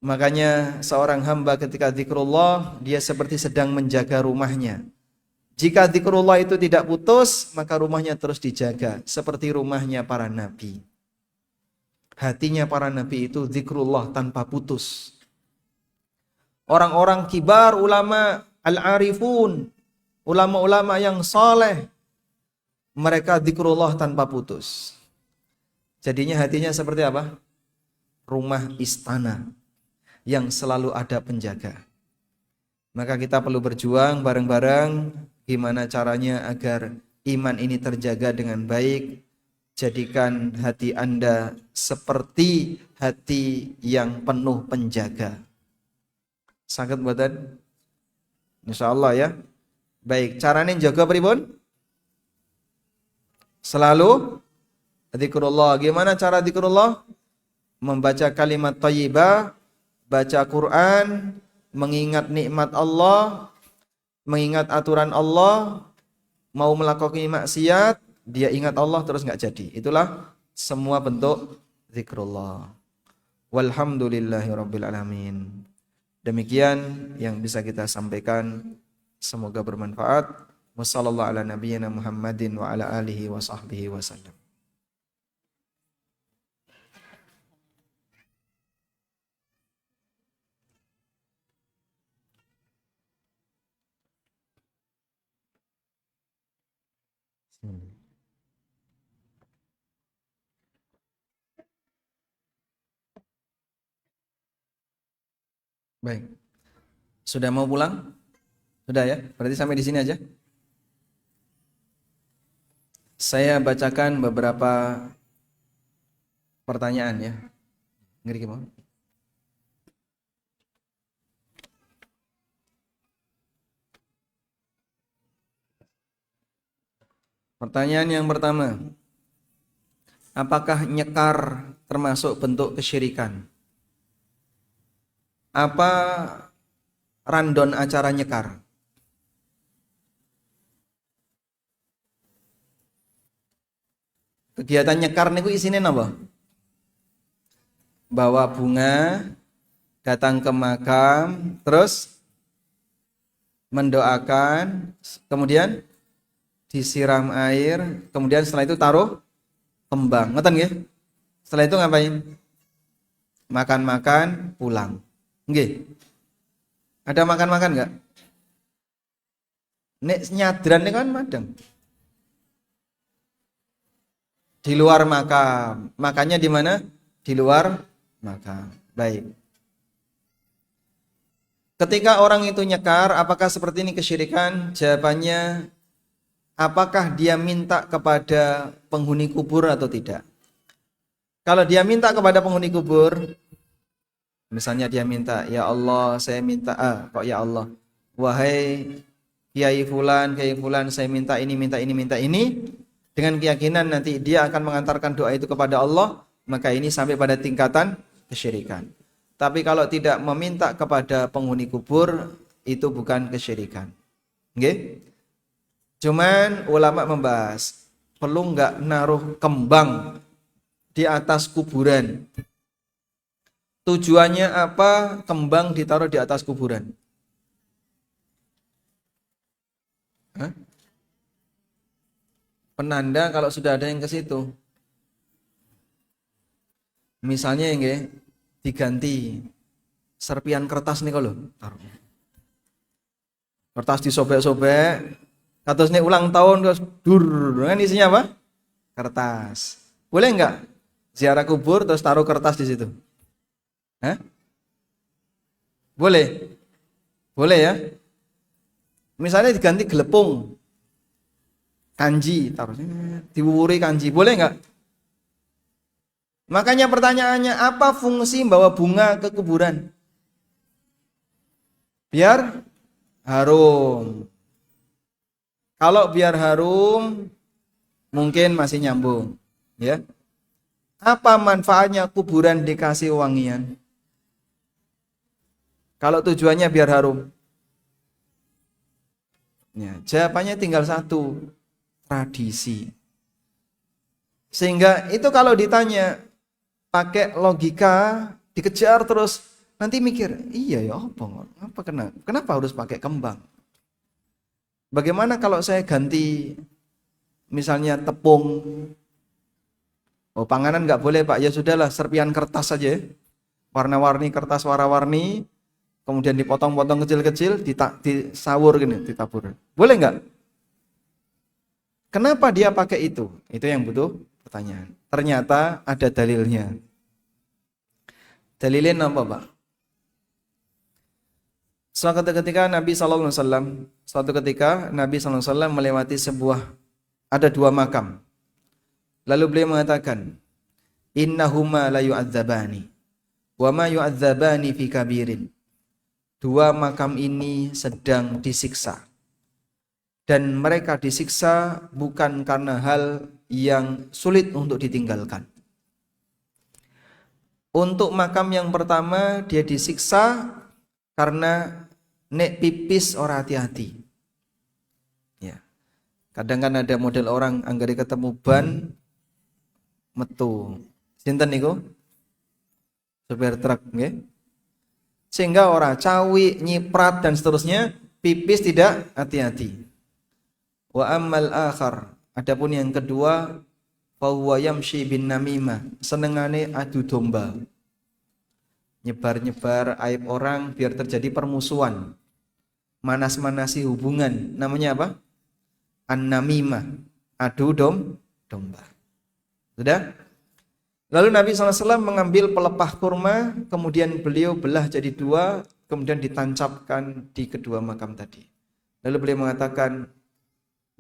Makanya seorang hamba ketika zikrullah, dia seperti sedang menjaga rumahnya. Jika zikrullah itu tidak putus, maka rumahnya terus dijaga. Seperti rumahnya para nabi. Hatinya para nabi itu zikrullah tanpa putus. Orang-orang kibar, ulama, al-arifun, ulama-ulama yang soleh, mereka zikrullah tanpa putus. Jadinya hatinya seperti apa? Rumah istana yang selalu ada penjaga. Maka kita perlu berjuang bareng-bareng gimana caranya agar iman ini terjaga dengan baik. Jadikan hati Anda seperti hati yang penuh penjaga. Sangat buatan? Insyaallah ya. Baik, caranya jaga pripun? Selalu zikrullah. Gimana cara zikrullah? Membaca kalimat thayyibah, baca Quran, mengingat nikmat Allah, mengingat aturan Allah, mau melakukan maksiat, dia ingat Allah terus nggak jadi. Itulah semua bentuk zikrullah. Walhamdulillahirabbil alamin. Demikian yang bisa kita sampaikan, semoga bermanfaat. Wassallallahu ala nabiyyina Muhammadin wa ala alihi wa sahbihi wasallam. Baik. Sudah mau pulang? Sudah ya? Berarti sampai di sini aja. Saya bacakan beberapa pertanyaan ya. Ngeri gimana? Pertanyaan yang pertama. Apakah nyekar termasuk bentuk kesyirikan? Apa randon acara nyekar? Kegiatan nyekar niku isine napa? Bawa bunga, datang ke makam, terus mendoakan, kemudian disiram air, kemudian setelah itu taruh kembang. Ngoten nggih? Setelah itu ngapain? Makan-makan, pulang. Nggih. Ada makan-makan enggak? Nek nyadran ini kan madang. Di luar makam. Makannya di mana? Di luar makam. Baik. Ketika orang itu nyekar, apakah seperti ini kesyirikan? Jawabannya, apakah dia minta kepada penghuni kubur atau tidak? Kalau dia minta kepada penghuni kubur, misalnya dia minta, ya Allah, saya minta, kok ya Allah, wahai Kiai Fulan, saya minta ini, minta ini, minta ini, dengan keyakinan nanti dia akan mengantarkan doa itu kepada Allah, maka ini sampai pada tingkatan kesyirikan. Tapi kalau tidak meminta kepada penghuni kubur, itu bukan kesyirikan. Oke? Cuman ulama membahas, perlu nggak naruh kembang di atas kuburan? Tujuannya apa kembang ditaruh di atas kuburan? Hah? Penanda kalau sudah ada yang ke situ. Misalnya yang diganti serpian kertas nih kalau kertas disobek-sobek, atas nih ulang tahun terus dur, kan isinya apa? Kertas. Boleh nggak ziarah kubur terus taruh kertas di situ? Hah? Boleh? Boleh ya? Misalnya diganti gelepung, kanji, taruhnya diwuri kanji, boleh nggak? Makanya pertanyaannya, apa fungsi bawa bunga ke kuburan? Biar harum. Kalau biar harum, mungkin masih nyambung, ya. Apa manfaatnya kuburan dikasih wangian? Kalau tujuannya biar harum. Ya, jawabannya tinggal satu, tradisi. Sehingga itu kalau ditanya pakai logika, dikejar terus, nanti mikir, iya ya apa kenapa harus pakai kembang? Bagaimana kalau saya ganti misalnya tepung? Oh, panganan nggak boleh Pak, ya sudahlah serpian kertas saja, warna-warni kertas warna-warni, kemudian dipotong-potong kecil-kecil, disawur gini, ditabur. Boleh nggak? Kenapa dia pakai itu? Itu yang butuh pertanyaan. Ternyata ada dalilnya. Dalilnya apa, Pak? Suatu ketika Nabi SAW melewati ada dua makam. Lalu beliau mengatakan, innahuma la yu'adzabani wa ma yu'adzabani fi kabirin. Dua makam ini sedang disiksa. Dan mereka disiksa bukan karena hal yang sulit untuk ditinggalkan. Untuk makam yang pertama dia disiksa karena nek pipis ora hati-hati. Ya. Kadang kan ada model orang anggere ketemu ban metu. Sinten niku? Supir truk nggih. Sehingga ora cawi, nyiprat dan seterusnya, pipis tidak hati-hati. Wa ammal akhar, adapun yang kedua, fa huwa yamshi bin namimah, senengane adu domba. Nyebar-nyebar aib orang biar terjadi permusuhan. Manas-manasi hubungan, namanya apa? An-namimah, adu domba. Sudah? Lalu Nabi SAW mengambil pelepah kurma, kemudian beliau belah jadi dua, kemudian ditancapkan di kedua makam tadi. Lalu beliau mengatakan,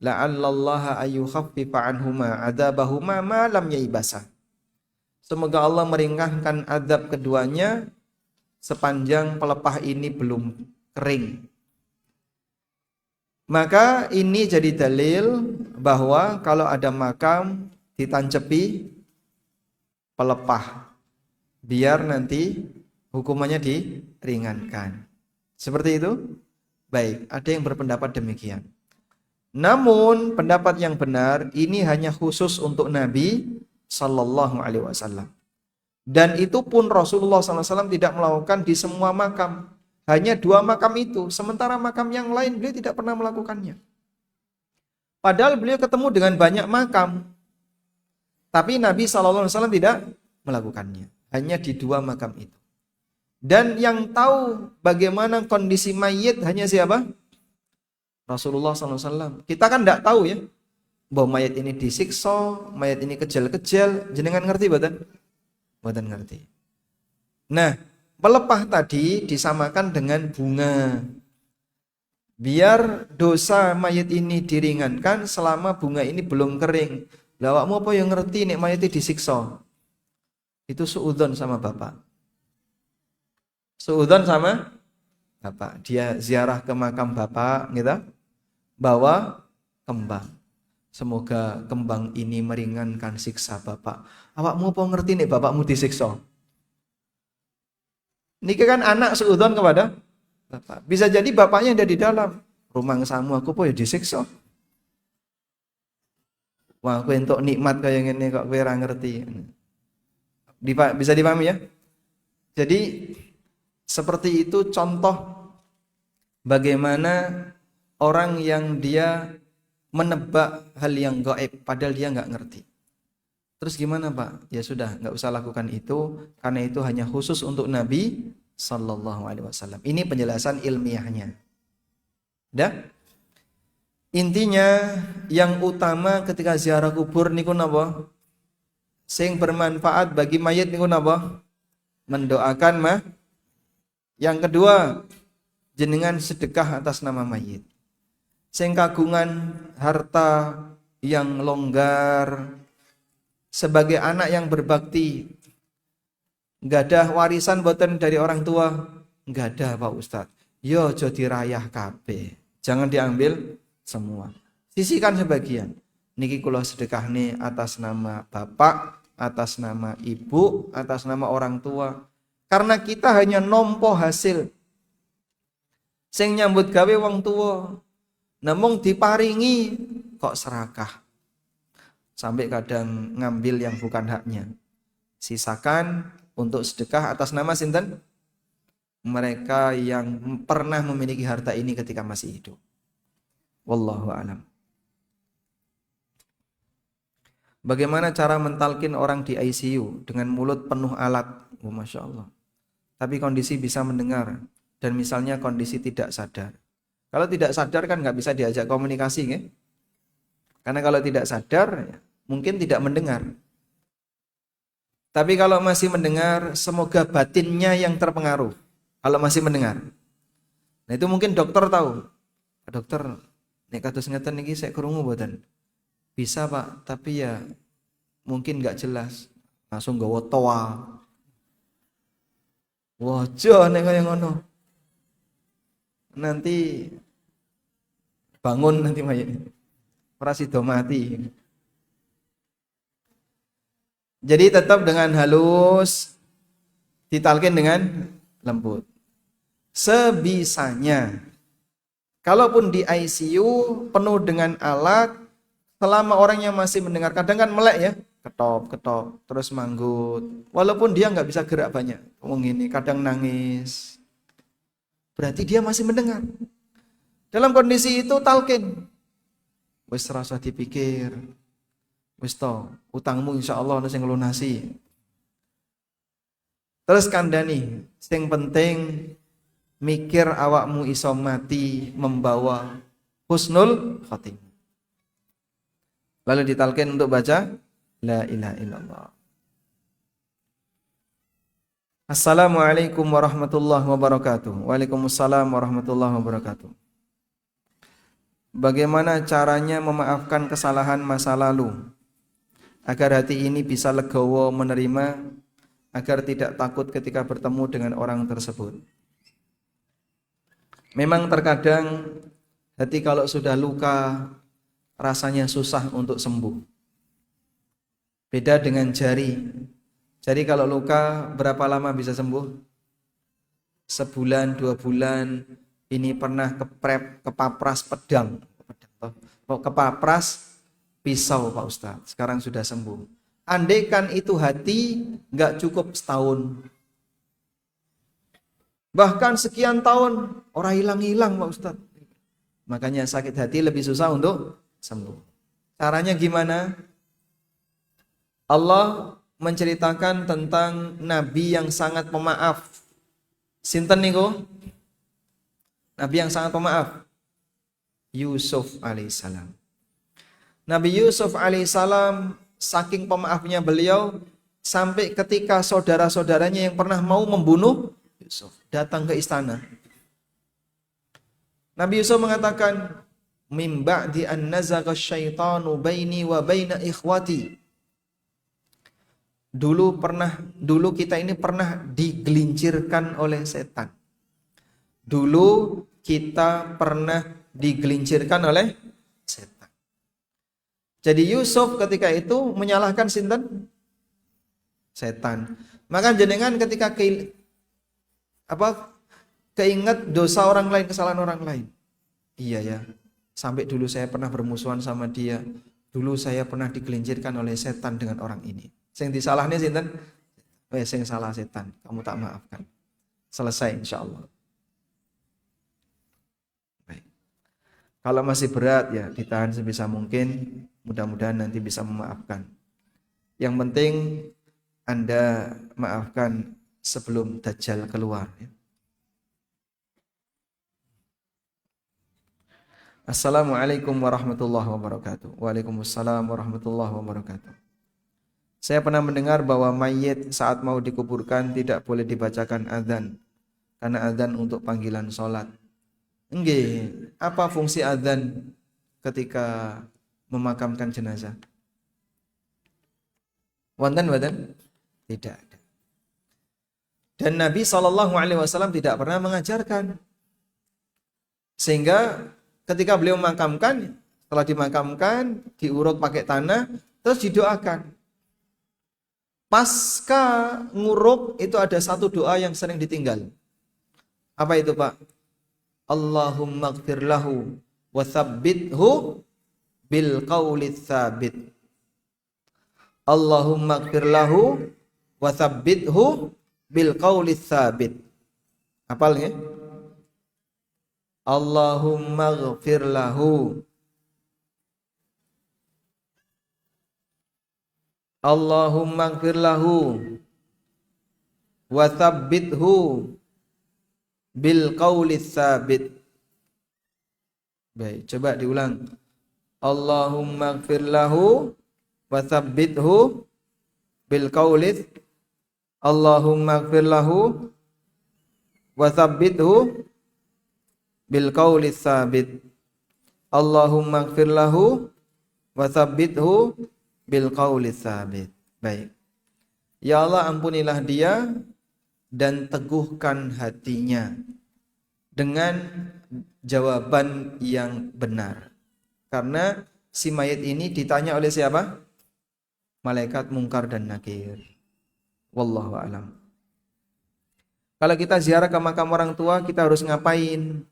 la'allallaha ayyukhaffifa anhuma adzabahuma ma lam yaibasa. Semoga Allah meringankan azab keduanya sepanjang pelepah ini belum kering. Maka ini jadi dalil bahwa kalau ada makam ditancepi pelepah biar nanti hukumannya diringankan. Seperti itu? Baik, ada yang berpendapat demikian. Namun pendapat yang benar ini hanya khusus untuk Nabi Sallallahu Alaihi Wasallam. Dan itu pun Rasulullah SAW tidak melakukan di semua makam. Hanya 2 makam itu, sementara makam yang lain beliau tidak pernah melakukannya. Padahal beliau ketemu dengan banyak makam, tapi Nabi SAW tidak melakukannya. Hanya di 2 makam itu. Dan yang tahu bagaimana kondisi mayit hanya siapa? Rasulullah SAW. Kita kan tidak tahu ya, bahwa mayat ini disiksa, mayat ini kejel-kejel. Jenengan ngerti boten? Boten ngerti. Nah, pelepah tadi disamakan dengan bunga. Biar dosa mayat ini diringankan selama bunga ini belum kering. Lah awakmu apa yang ngerti nek mayat ini disiksa? Itu suudzon sama bapak. Suudzon sama bapak. Dia ziarah ke makam bapak, gitu. Bawa kembang. Semoga kembang ini meringankan siksa bapak. Awakmu apa ngerti nek bapakmu disiksa? Niki kan anak suudzon kepada bapak. Bisa jadi bapaknya ada di dalam. Rumangsamu aku po ya disiksa. Wah, aku entuk nikmat kaya ngene kok kowe ora ngerti. Bisa dipahami ya? Jadi seperti itu contoh bagaimana orang yang dia menebak hal yang gaib padahal dia nggak ngerti. Terus gimana Pak? Ya sudah, nggak usah lakukan itu karena itu hanya khusus untuk Nabi Sallallahu Alaihi Wasallam. Ini penjelasan ilmiahnya. Dah? Intinya yang utama ketika ziarah kubur niku napa? Sing bermanfaat bagi mayit niku napa? Mendoakan mah. Yang kedua, jenengan sedekah atas nama mayit. Sing kagungan harta yang longgar, sebagai anak yang berbakti, nggak ada warisan boten dari orang tua, nggak ada Pak Ustadz. Yo jadi rayah kabeh, jangan diambil semua. Sisihkan sebagian. Niki kula sedekah nih atas nama bapak, atas nama ibu, atas nama orang tua. Karena kita hanya nompo hasil. Sing nyambut gawe wong tua, namung diparingi kok serakah. Sampai kadang ngambil yang bukan haknya. Sisakan untuk sedekah atas nama sinten? Mereka yang pernah memiliki harta ini ketika masih hidup. Wallahu a'lam. Bagaimana cara mentalkin orang di ICU dengan mulut penuh alat? Oh, Masya Allah. Tapi kondisi bisa mendengar dan misalnya kondisi tidak sadar. Kalau tidak sadar kan nggak bisa diajak komunikasi, ya? Karena kalau tidak sadar mungkin tidak mendengar. Tapi kalau masih mendengar, semoga batinnya yang terpengaruh. Kalau masih mendengar. Nah itu mungkin dokter tahu. Dokter, nek kados ngeten niki saya krungu mboten. Bisa Pak, tapi ya mungkin nggak jelas. Langsung nggawa toa. Wajo nek kaya ngono. Nanti bangun nanti mayit. Ora sida mati. Jadi tetap dengan halus, ditalkin dengan lembut. Sebisanya. Kalaupun di ICU penuh dengan alat, selama orangnya masih mendengar, kadang kan melek ya, ketop, terus manggut. Walaupun dia nggak bisa gerak banyak, ngomong ini, kadang nangis. Berarti dia masih mendengar. Dalam kondisi itu talkin. Wis rasa dipikir. Wis to, utangmu insyaallah ana sing nglunasi. Terus kandhani, sing penting mikir awakmu iso mati membawa husnul khotimah. Lalu ditalkin untuk baca la ilaha illallah. Assalamualaikum warahmatullahi wabarakatuh. Waalaikumsalam warahmatullahi wabarakatuh. Bagaimana caranya memaafkan kesalahan masa lalu agar hati ini bisa legowo menerima, agar tidak takut ketika bertemu dengan orang tersebut? Memang terkadang hati kalau sudah luka rasanya susah untuk sembuh. Beda dengan jari. Jari kalau luka berapa lama bisa sembuh? Sebulan, 2 bulan. Ini pernah kepapras pedang. Kepapras pisau Pak Ustadz. Sekarang sudah sembuh. Andaikan itu hati nggak cukup setahun. Bahkan sekian tahun orang hilang-hilang Pak Ustaz. Makanya sakit hati lebih susah untuk sembuh. Caranya gimana? Allah menceritakan tentang nabi yang sangat pemaaf. Sinten niku? Nabi yang sangat pemaaf. Yusuf alaihissalam. Nabi Yusuf alaihissalam saking pemaafnya beliau sampai ketika saudara-saudaranya yang pernah mau membunuh Yusuf datang ke istana. Nabi Yusuf mengatakan, "Min ba'di an nazaga syaitanu baini wa baina ikhwati." Dulu kita ini pernah digelincirkan oleh setan. Dulu kita pernah digelincirkan oleh setan. Jadi Yusuf ketika itu menyalahkan sinten? Setan. Maka jenengan ketika keinget dosa orang lain, kesalahan orang lain. Iya ya, sampai dulu saya pernah bermusuhan sama dia. Dulu saya pernah digelincirkan oleh setan dengan orang ini. Sing disalahnya sinten? Sing salah setan. Kamu tak maafkan. Selesai insyaallah. Baik. Kalau masih berat ya ditahan sebisa mungkin. Mudah-mudahan nanti bisa memaafkan. Yang penting Anda maafkan sebelum Dajjal keluar ya. Assalamualaikum warahmatullahi wabarakatuh. Waalaikumsalam warahmatullahi wabarakatuh. Saya pernah mendengar bahwa mayit saat mau dikuburkan tidak boleh dibacakan adzan karena adzan untuk panggilan sholat. Nggih, apa fungsi adzan ketika memakamkan jenazah? Wonten? Tidak ada. Dan Nabi SAW tidak pernah mengajarkan. Sehingga ketika beliau memakamkan, setelah dimakamkan, diurut pakai tanah, terus didoakan. Pasca nguruk itu ada satu doa yang sering ditinggal. Apa itu Pak? Allahumma gfir lahu wa thabbithu bil qawli tsabit. Allahumma gfir lahu wa thabbithu bil qawli tsabit. Hafal nggih? Allahumma gfir lahu. Allahumma gfir lahu wa thabbithu bil qawli tsabit. Baik, coba diulang. Allahumma gfir lahu wa thabbithu bil qawli. Allahumma gfir lahu wa thabbithu bil qawli tsabit. Allahumma gfir lahu wa thabbithu bil qawli tsabit. Baik. Ya Allah, ampunilah dia dan teguhkan hatinya dengan jawaban yang benar. Karena si mayit ini ditanya oleh siapa? Malaikat Munkar dan Nakir. Wallahu a'lam. Kalau kita ziarah ke makam orang tua, kita harus ngapain?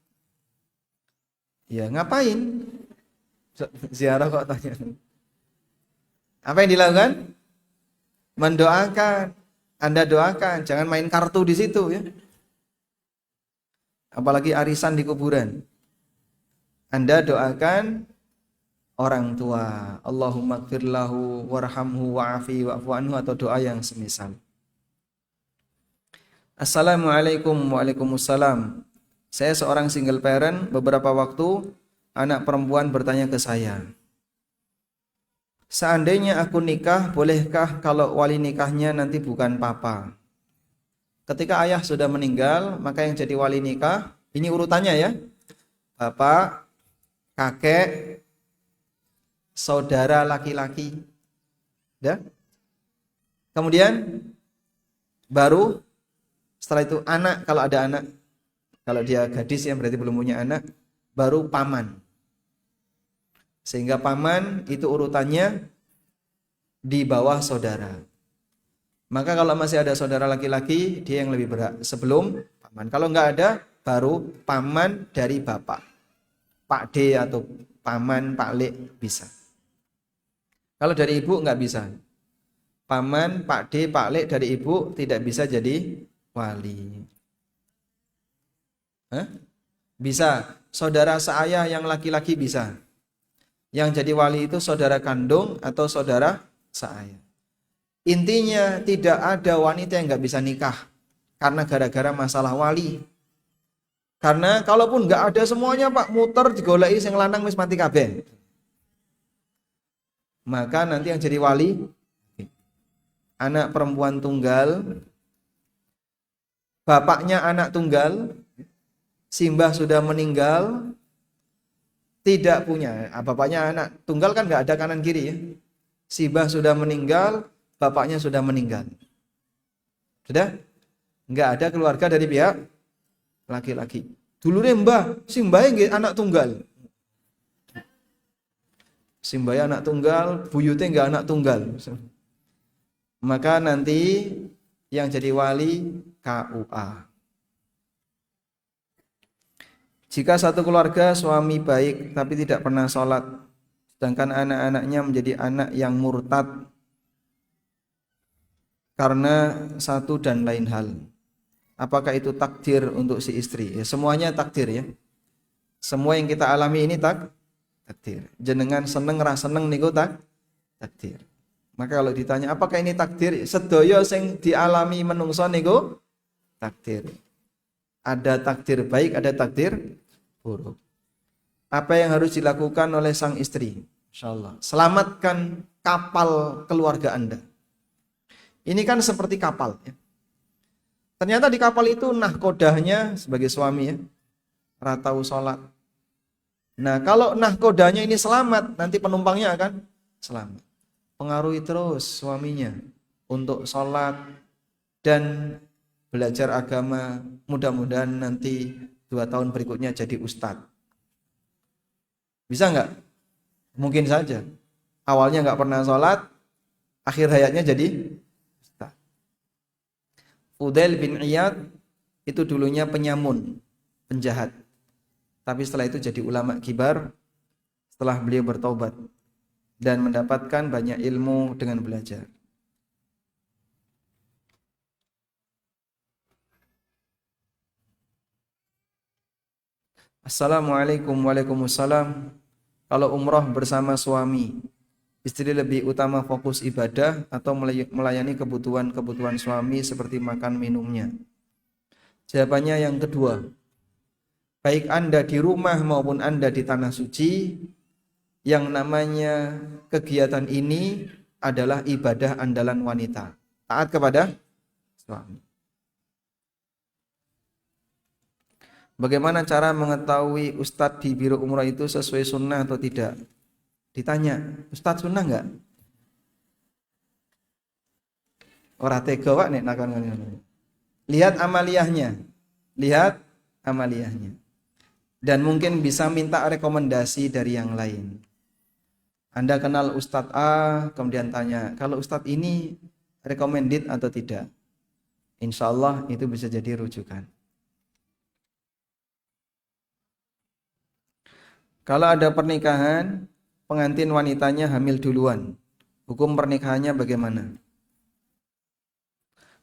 Ya, ngapain? Ziarah kok tanya. Apa yang dilakukan? Mendoakan. Anda doakan, jangan main kartu di situ ya. Apalagi arisan di kuburan. Anda doakan orang tua. Allahumma gfir lahu warhamhu wa'afi wa'fu anhu atau doa yang semisal. Assalamualaikum. Waalaikumsalam. Saya seorang single parent. Beberapa waktu anak perempuan bertanya ke saya, seandainya aku nikah, bolehkah kalau wali nikahnya nanti bukan papa? Ketika ayah sudah meninggal, maka yang jadi wali nikah, ini urutannya ya, bapak, kakek, saudara laki-laki, ya. Kemudian baru setelah itu anak, kalau ada anak, kalau dia gadis yang berarti belum punya anak, baru paman. Sehingga paman itu urutannya di bawah saudara. Maka kalau masih ada saudara laki-laki, dia yang lebih berhak sebelum paman. Kalau nggak ada, baru paman dari bapak. Pak D atau paman, Pak Le bisa. Kalau dari ibu nggak bisa. Paman, Pak D, Pak Le dari ibu tidak bisa jadi wali. Hah? Bisa. Saudara seayah yang laki-laki bisa. Yang jadi wali itu saudara kandung atau saudara seayah. Intinya tidak ada wanita yang nggak bisa nikah karena gara-gara masalah wali. Karena kalaupun nggak ada semuanya Pak, muter digoleki sing lanang wis mati kabeh. Maka nanti yang jadi wali anak perempuan tunggal, bapaknya anak tunggal, simbah sudah meninggal, tidak punya. Bapaknya anak tunggal kan nggak ada kanan kiri ya. Simbah sudah meninggal, bapaknya sudah meninggal. Sudah? Nggak ada keluarga dari pihak laki-laki. Dulure mbah, simbahnya nggih anak tunggal. Simbahnya anak tunggal, buyute nggak anak tunggal. Maka nanti yang jadi wali KUA. Jika satu keluarga suami baik tapi tidak pernah sholat, sedangkan anak-anaknya menjadi anak yang murtad karena satu dan lain hal, apakah itu takdir untuk si istri? Ya, semuanya takdir ya. Semua yang kita alami ini takdir. Jenengan seneng ra seneng niku takdir. Maka kalau ditanya apakah ini takdir, sedaya sing dialami menungso niku takdir. Ada takdir baik, ada takdir buruk. Apa yang harus dilakukan oleh sang istri? Insyaallah, selamatkan kapal keluarga Anda. Ini kan seperti kapal ya. Ternyata di kapal itu nahkodahnya sebagai suami ya, ratau sholat. Nah kalau nahkodahnya ini selamat, nanti penumpangnya akan selamat. Pengaruhi terus suaminya untuk sholat dan belajar agama. Mudah-mudahan nanti 2 tahun berikutnya jadi ustadz. Bisa nggak? Mungkin saja. Awalnya nggak pernah sholat, akhir hayatnya jadi ustadz. Fudail bin Iyad itu dulunya penyamun, penjahat. Tapi setelah itu jadi ulama kibar setelah beliau bertaubat dan mendapatkan banyak ilmu dengan belajar. Assalamualaikum. Waalaikumsalam. Kalau umroh bersama suami, istri lebih utama fokus ibadah atau melayani kebutuhan suami seperti makan minumnya? Jawabannya yang kedua. Baik Anda di rumah maupun Anda di tanah suci, yang namanya kegiatan ini adalah ibadah andalan wanita. Taat kepada suami. Bagaimana cara mengetahui ustadz di biro umrah itu sesuai sunnah atau tidak? Ditanya, ustadz sunnah enggak? Ora tega wak nek nakon ngono. Lihat amaliyahnya. Lihat amaliyahnya. Dan mungkin bisa minta rekomendasi dari yang lain. Anda kenal Ustadz A, kemudian tanya, kalau Ustadz ini recommended atau tidak? Insya Allah itu bisa jadi rujukan. Kalau ada pernikahan, pengantin wanitanya hamil duluan, hukum pernikahannya bagaimana?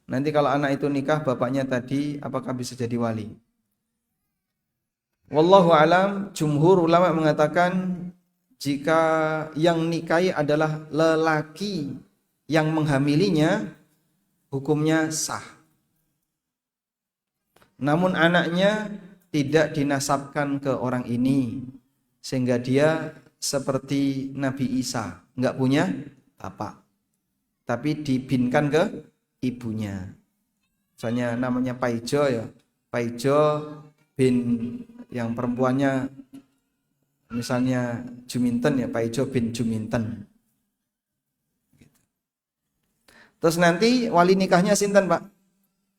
Nanti kalau anak itu nikah, bapaknya tadi, apakah bisa jadi wali? Wallahu alam, jumhur ulama mengatakan jika yang nikahi adalah lelaki yang menghamilinya, hukumnya sah. Namun anaknya tidak dinasabkan ke orang ini, sehingga dia seperti Nabi Isa, nggak punya bapak, tapi dibinkan ke ibunya. Misalnya namanya Paijo ya, Paijo bin yang perempuannya misalnya Juminten ya, Paijo bin Juminten. Terus nanti wali nikahnya sinten Pak?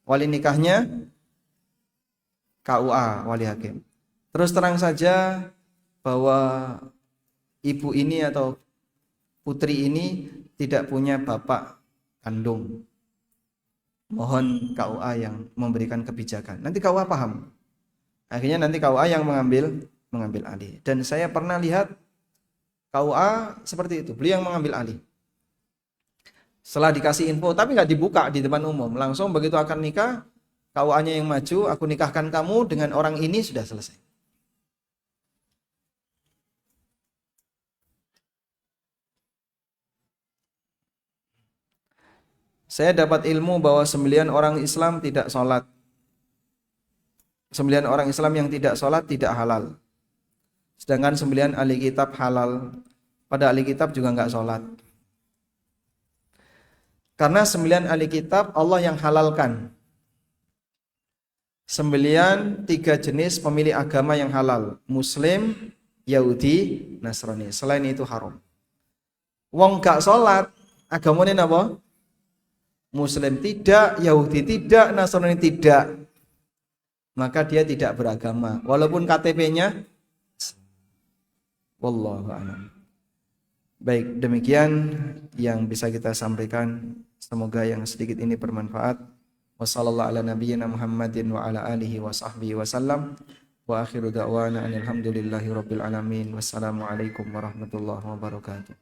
Wali nikahnya KUA, wali hakim. Terus terang saja bahwa ibu ini atau putri ini tidak punya bapak kandung. Mohon KUA yang memberikan kebijakan. Nanti KUA paham. Akhirnya nanti KUA yang mengambil alih. Dan saya pernah lihat KUA seperti itu, beliau yang mengambil alih. Setelah dikasih info, tapi nggak dibuka di depan umum, langsung begitu akan nikah, KUA-nya yang maju, aku nikahkan kamu dengan orang ini, sudah selesai. Saya dapat ilmu bahwa 9 orang Islam tidak sholat. 9 orang Islam yang tidak sholat tidak halal. Sedangkan 9 ahli kitab halal. Pada ahli kitab juga nggak sholat. Karena 9 ahli kitab Allah yang halalkan. 9 3 jenis pemilik agama yang halal. Muslim, Yahudi, Nasrani. Selain itu haram. Wong gak sholat, agamanya apa? Muslim tidak, Yahudi tidak, Nasrani tidak. Maka dia tidak beragama. Walaupun KTP-nya, wallahu a'lam. Baik, demikian yang bisa kita sampaikan. Semoga yang sedikit ini bermanfaat. Wassallallahu ala nabiyyina Muhammadin wa ala alihi wa sahbihi wasallam. Wa akhiru da'wana alhamdulillahi rabbil alamin. Wassalamualaikum warahmatullahi wabarakatuh.